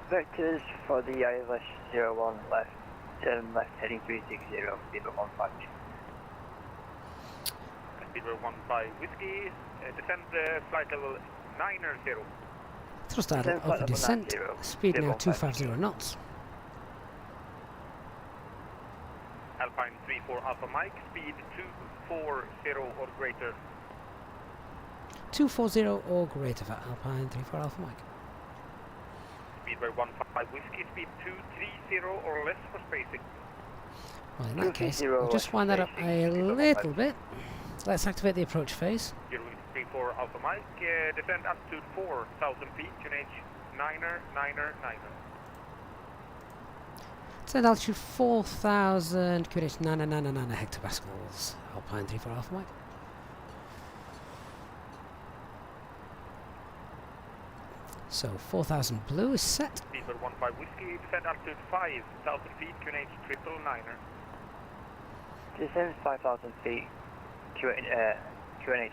Vectors for the ILS 01 left, turn left, heading 360, Speedbird 15. Speedbird 15 Whiskey, descend flight level 90. Thrust idle open descent, speed now 250 knots. 134 Alpha Mike, speed 240 or greater. 240 or greater for Alpine 34 Alpha Mike. Speedway 15 Whiskey, speed 230 or less for spacing. Well, in that case, we'll just wind that up a little bit. Let's activate the approach phase. 034 Alpha Mike, descend altitude 4,000 feet, QNH 9er. Descend altitude 4,000, QNH 999 hectopascals, Alpine 34 Alpha Mike. So 4,000 blue is set. Speedbird 15 Whiskey, descend altitude 5,000 feet, QNH 999. Descend 5,000 feet, QNH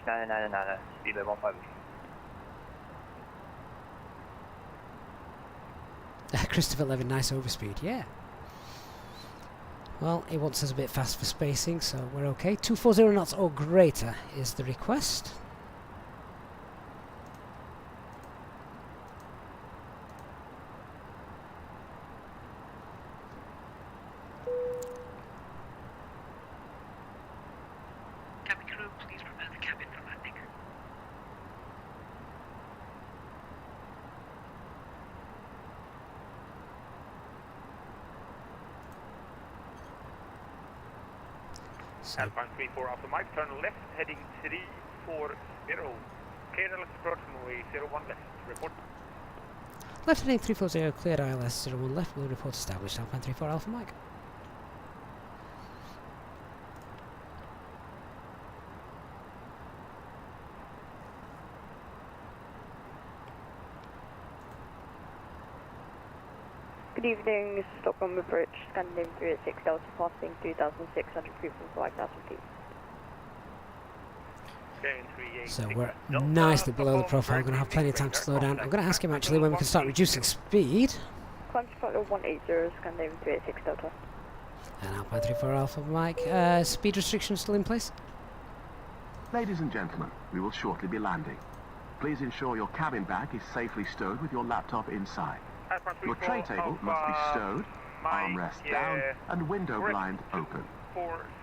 999, speedbird 15 Whiskey. Christopher Levin, nice overspeed, yeah. Well, it wants us a bit fast for spacing, so we're okay. 240 knots or greater is the request. Alpine 34 Alpha Mike, turn left, heading 340. KLS approach runway 01 left, report. Left heading 340, cleared ILS 01 left, will report established, Alpine 34 Alpha Mike. Good evening, Stockholm approach, Scandinavian 386 Delta, passing 3,600 feet from 5,000 feet. So we're nicely below the profile, we're going to have plenty of time to slow down. I'm going to ask him actually when we can start reducing speed. Climb to flight level 180, Scandinavian 386 Delta. And Alpine 34 Alpha Mike, speed restrictions still in place? Ladies and gentlemen, we will shortly be landing. Please ensure your cabin bag is safely stowed with your laptop inside. Your tray table must be stowed, armrest down, and window blind open.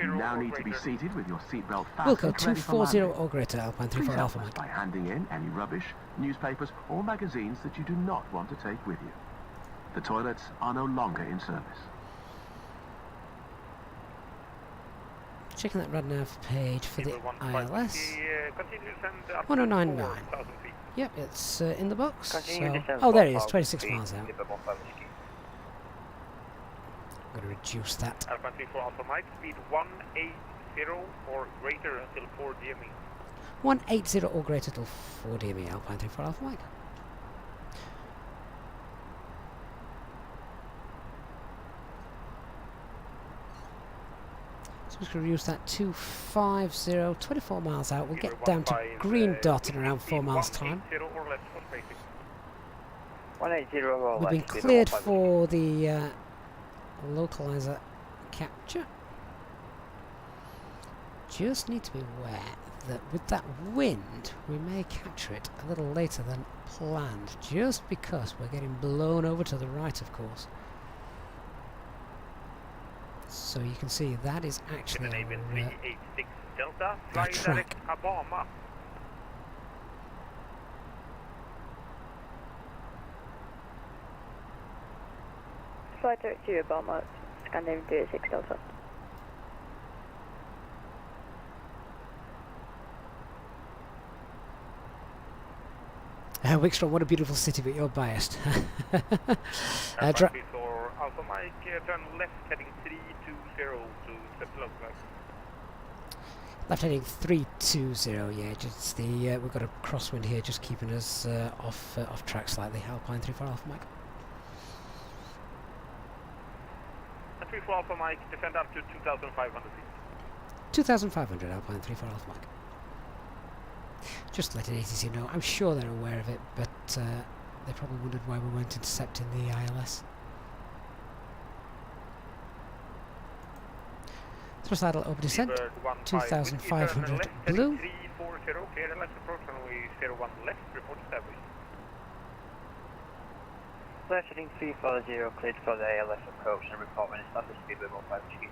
You now need to be seated with your seatbelt fastened. Wilco 240 or greater, Alpine 34 Alpha Mike. By handing in any rubbish, newspapers, or magazines that you do not want to take with you. The toilets are no longer in service. Checking that radar page for the ILS. 1099. Yep, it's in the box. So, oh, there it is, 26 miles out. I'm going to reduce that. Alpine 34 Alpha Mike, speed 180 or greater until 4 DME. 180 or greater till 4 DME, Alpine 34 Alpha Mike. So we're going to use that 250, 24 miles out. We'll get down to green dot in around 4 miles time. 180 or We've been cleared for the localizer capture. Just need to be aware that with that wind we may capture it a little later than planned, just because we're getting blown over to the right, of course. So you can see that is actually Delta, track. Obama. Flight direct to Obama, Scandinavian 386 Delta. Wickstrom, what a beautiful city, but you're biased. Alpha Mike, turn left heading 320 to September. Left heading 320, yeah, just the we've got a crosswind here just keeping us off track slightly. Alpine 34 Alpha Mike. 34 Alpha Mike, descend up to 2,500 feet. 2,500 Alpine 34 Alpha Mike. Just letting ATC know. I'm sure they're aware of it, but they probably wondered why we weren't intercepting the ILS. Thrust idle over descent, 2,500 blue. 340, KLS approach runway 01 left, report established. Left heading 340, cleared for the ALS approach and report when established speed with 15 Whiskey.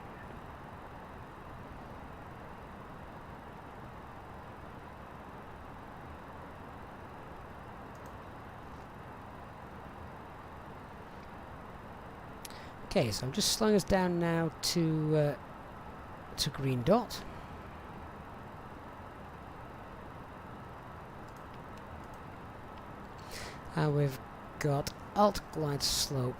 Okay, so I'm just slowing us down now to green dot. And we've got alt glide slope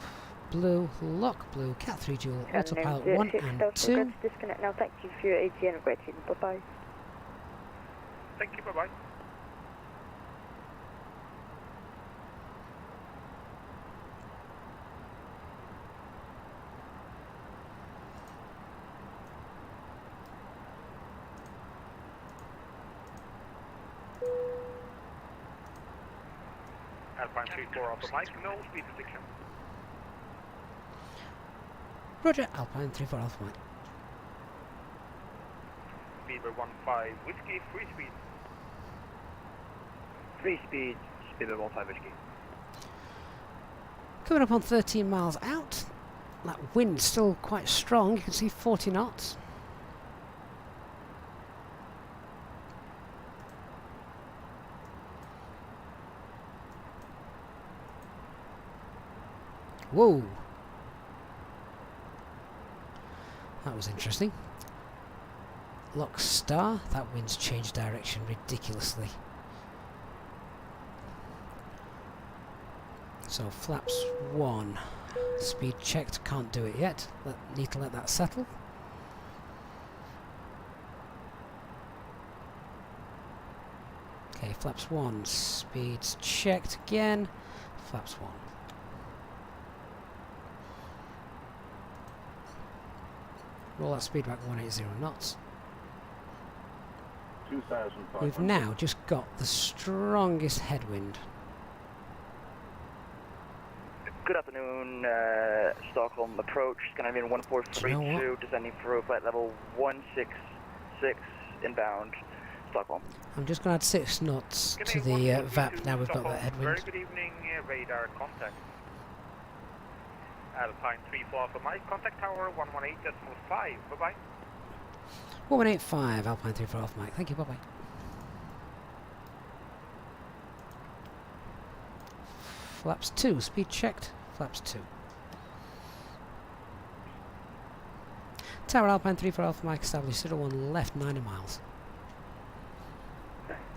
blue, lock blue, cat 3 dual, autopilot 1 and 2. Disconnect now. Thank you for your ATN rating. Bye bye. Thank you, bye bye. Alpine 34 Alpha Mike, no speed restriction. Roger, Alpine 34 Alpha Mike. Speedbird 15 Whiskey, free speed. Free speed, Speedbird 15 Whiskey. Coming up on 13 miles out. That wind's still quite strong, you can see 40 knots. Whoa! That was interesting. Lock star, that wind's changed direction ridiculously. So flaps 1. Speed checked, can't do it yet. Need to let that settle. Okay, flaps 1, speeds checked again. Flaps 1. Roll that speed back 180 knots. We've now just got the strongest headwind. Good afternoon, Stockholm approach, Scandinavian 1432, descending through flight level 166, inbound, Stockholm. I'm just going to add 6 knots to the VAP now we've got that headwind. Very good evening, radar contact. Alpine 34 Alpha Mike, contact tower 118.5, bye-bye. 1185, Alpine 34 Alpha Mike, thank you, bye-bye. Flaps 2, speed checked, flaps 2. Tower Alpine 34 Alpha Mike, established 01 left 90 miles.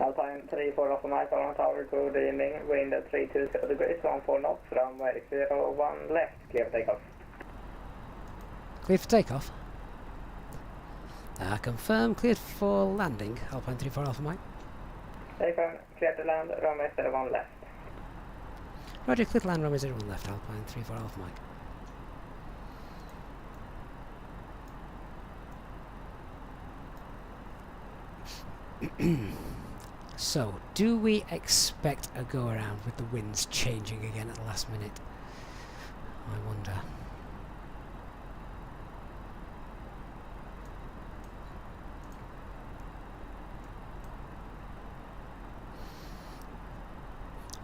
Alpine 34 Alpha Mike, on tower, good evening, wind at 320 degrees, 14 knots, runway 01 left, clear for takeoff. Cleared for takeoff? Confirm, cleared for landing, Alpine 34 Alpha Mike. Confirm, clear to land, runway 01 left. Roger, clear to land, runway 01 left, Alpine 34 Alpha Mike. So, do we expect a go around with the winds changing again at the last minute? I wonder.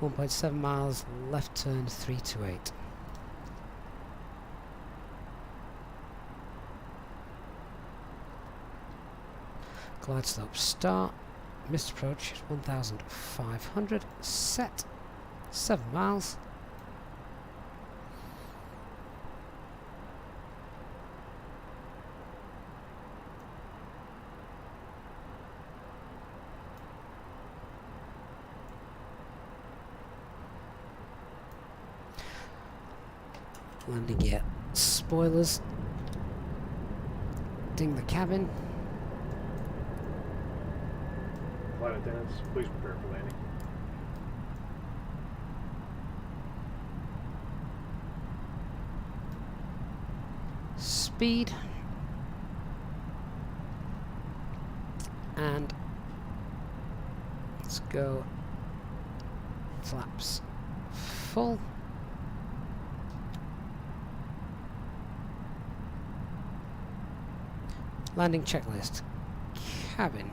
.7 miles, left turn 328. Glide slope start. Missed approach 1,500. Set 7 miles. Landing gear spoilers. Ding the cabin. Flight attendants, please prepare for landing. Speed. And let's go flaps full. Landing checklist. Cabin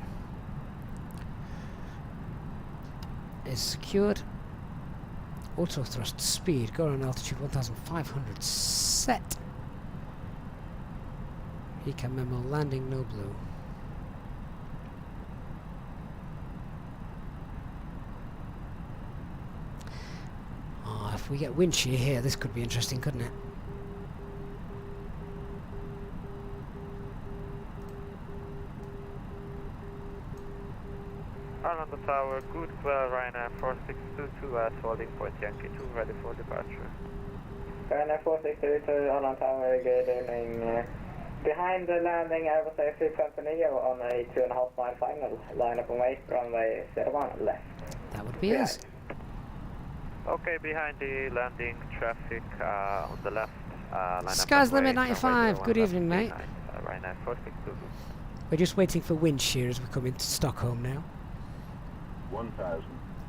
is secured. Auto thrust speed. Go on altitude 1,500. Set. Ecam memo. Landing no blue. Oh, if we get wind shear here, this could be interesting, couldn't it? Tower, goodbye, Ryanair 4622 at holding point Yankee 2, ready for departure. Ryanair 4622, Holland Tower, good evening. Behind the landing, Airbus A320 on a 2.5 mile final, line up and wait, runway 01 left. That would be us. Okay, behind the landing traffic on the left. Skies limit 95, good evening, mate. Ryanair 4622. We're just waiting for wind shear as we come into Stockholm now. 1,000.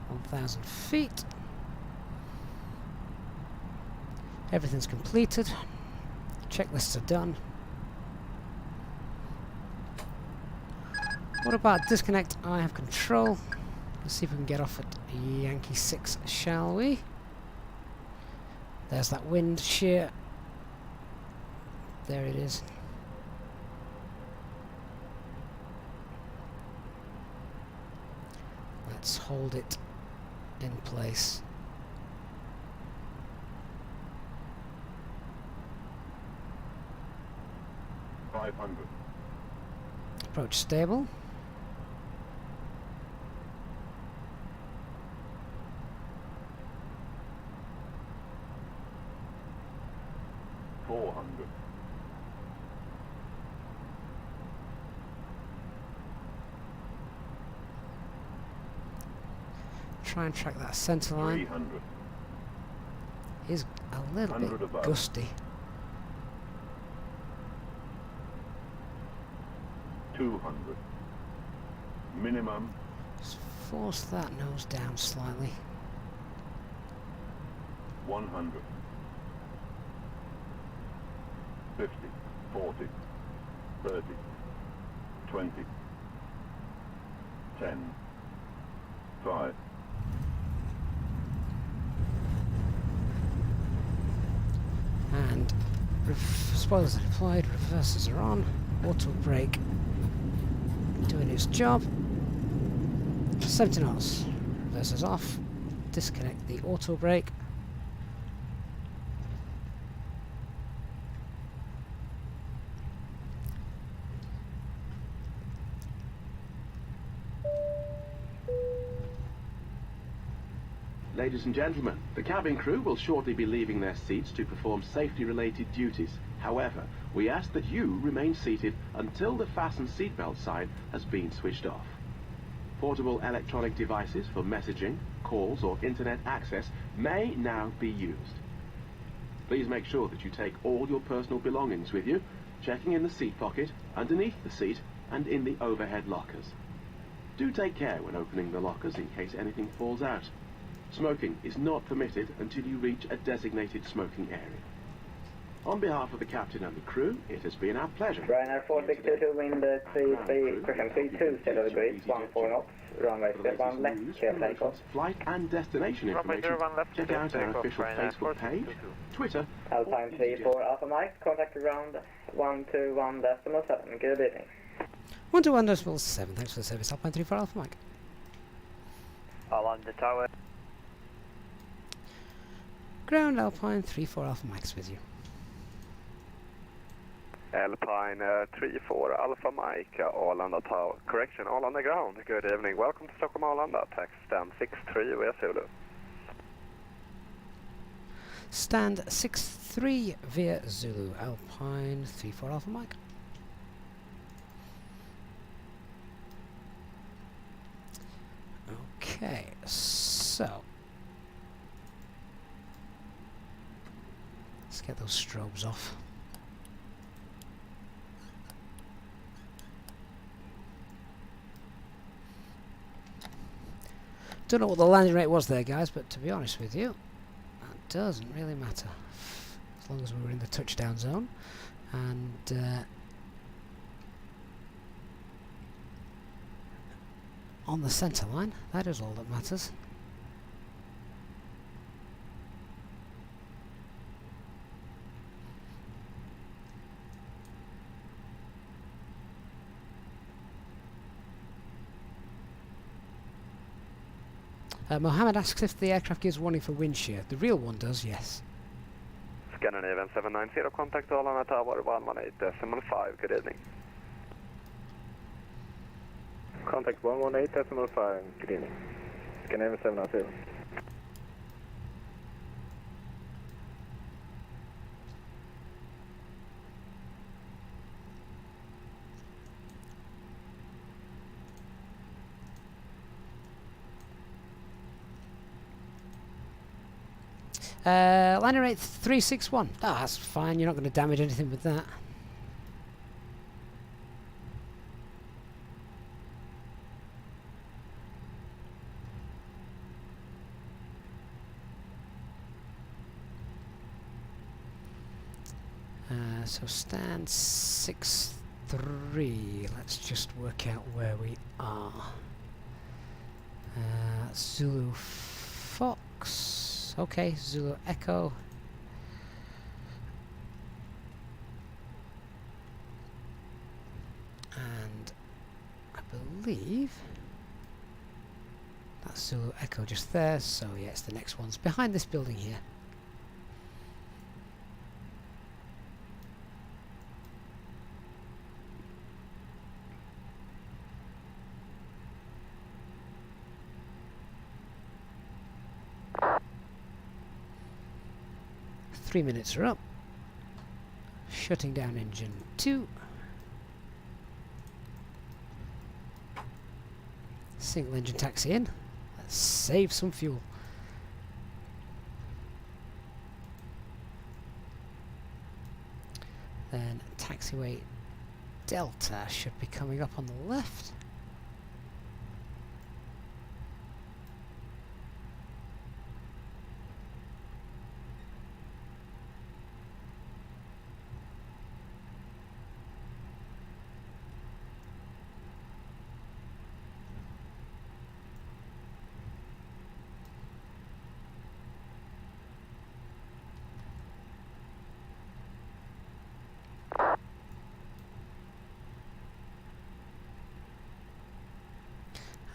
1,000 feet. Everything's completed. Checklists are done. What about disconnect? I have control. Let's see if we can get off at Yankee 6, shall we? There's that wind shear. There it is. Let's hold it in place. Approach stable. Try and track that centre line. 300. Is a little bit above. gusty. 200. Minimum. Just force that nose down slightly. 100. 50. 40. 30. 20. 10. 5. And spoilers are deployed, reversers are on, auto brake doing its job. 70 knots, reversers off, disconnect the auto brake. Ladies and gentlemen, the cabin crew will shortly be leaving their seats to perform safety-related duties. However, we ask that you remain seated until the fasten seatbelt sign has been switched off. Portable electronic devices for messaging, calls or internet access may now be used. Please make sure that you take all your personal belongings with you, checking in the seat pocket, underneath the seat and in the overhead lockers. Do take care when opening the lockers in case anything falls out. Smoking is not permitted until you reach a designated smoking area. On behalf of the captain and the crew, it has been our pleasure. Ryanair 4622, wind 32 0 degrees, 14 knots, runway 01 left, clear takeoff. Flight and destination information. Check out our official Facebook page, Twitter. Alpine 34 Alpha Mike, contact ground 121.7. Good evening. 121.7, thanks for the service. Alpine 34 Alpha Mike. All on the tower. Ground Alpine 34 Alpha Mike's with you. Alpine 34 Alpha Mike, Arlanda Tower. Correction, Arlanda ground. Good evening. Welcome to Stockholm Arlanda. Tax stand 63 via Zulu. Stand 63 via Zulu. Alpine 34 Alpha Mike. Okay, so let's get those strobes off. Don't know what the landing rate was there, guys, but to be honest with you, that doesn't really matter. As long as we were in the touchdown zone. And on the centre line, that is all that matters. Mohammed asks if the aircraft gives warning for wind shear. The real one does, yes. Scandinavian 790, contact Arlanda Tower 118.5. Good evening. contact 118.5, good evening. Scandinavian 790. Liner rate 361. Oh, that's fine, you're not going to damage anything with that. So stand 6-3. Let's just work out where we are. Zulu Fox. Okay, Zulu Echo. And I believe that's Zulu Echo just there. So yeah, it's the next one's behind this building here. Three minutes are up. Shutting down engine 2. Single engine taxi in. Let's save some fuel. Then taxiway Delta should be coming up on the left.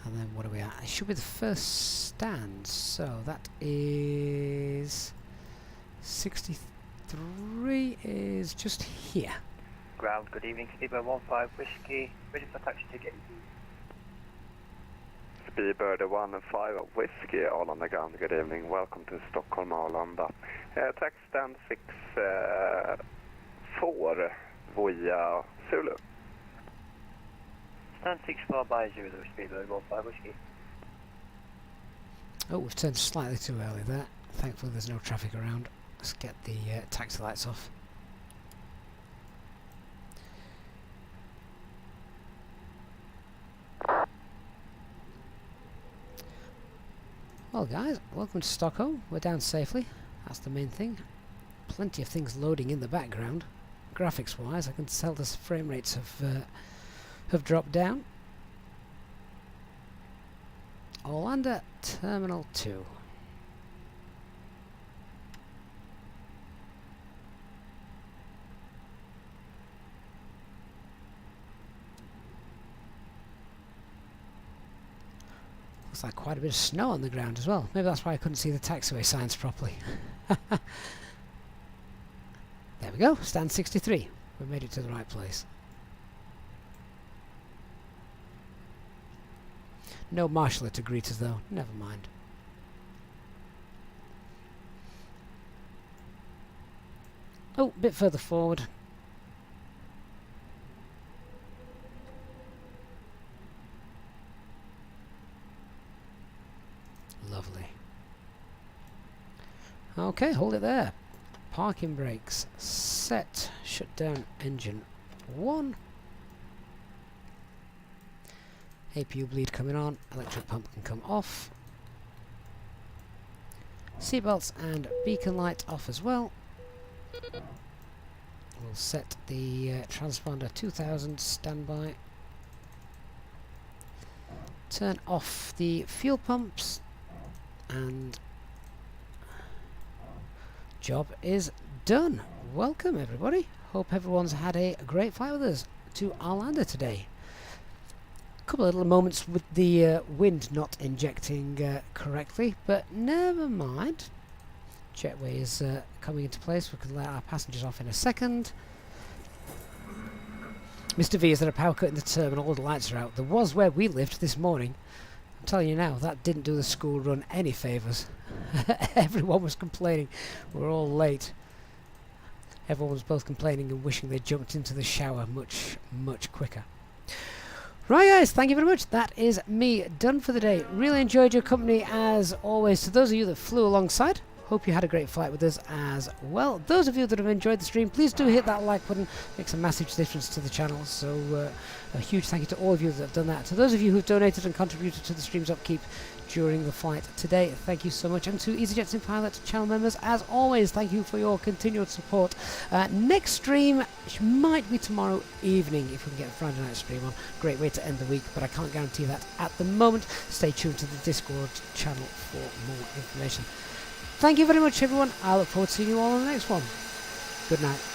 And then what are we at? It should be the first stand, so that is 63 is just here. Ground, good evening, Speedbird 15 Whiskey, ready for taxi ticket. Speedbird 15 Whiskey, Arlanda ground, good evening, welcome to Stockholm, Arlanda. Taxi stand 6-4 via Zulu. Stand 6-4 by Zulu, Speedbird 15 Whiskey. Oh, we've turned slightly too early there. Thankfully there's no traffic around. Let's get the taxi lights off. Well guys, welcome to Stockholm. We're down safely. That's the main thing. Plenty of things loading in the background. Graphics wise, I can tell the frame rates have dropped down. Arlanda Terminal 2. Looks like quite a bit of snow on the ground as well. Maybe that's why I couldn't see the taxiway signs properly. There we go, stand 63. We made it to the right place. No marshaller to greet us though, never mind. Oh, a bit further forward. Lovely. Okay, hold it there. Parking brakes set. Shut down engine 1. APU bleed coming on. Electric pump can come off. Seatbelts and beacon light off as well. We'll set the transponder 2000 standby. Turn off the fuel pumps. And job is done. Welcome everybody. Hope everyone's had a great flight with us to Arlanda today. A couple of little moments with the wind not injecting correctly, but never mind. Jetway is coming into place. We can let our passengers off in a second. Mr. V, is there a power cut in the terminal? All the lights are out. There was where we lived this morning. I'm telling you now, that didn't do the school run any favours. Everyone was complaining. We're all late. Everyone was both complaining and wishing they jumped into the shower much, much quicker. Right guys, thank you very much. That is me done for the day. Really enjoyed your company as always. To those of you that flew alongside, hope you had a great flight with us as well. Those of you that have enjoyed the stream, please do hit that like button. It makes a massive difference to the channel. So a huge thank you to all of you that have done that. To those of you who've donated and contributed to the stream's upkeep during the flight today, thank you so much. And to EasyJet Sim Pilot channel members, as always, thank you for your continued support. Next stream might be tomorrow evening if we can get a Friday night stream on. Great way to end the week, but I can't guarantee that at the moment. Stay tuned to the Discord channel for more information. Thank you very much, everyone. I look forward to seeing you all on the next one. Good night.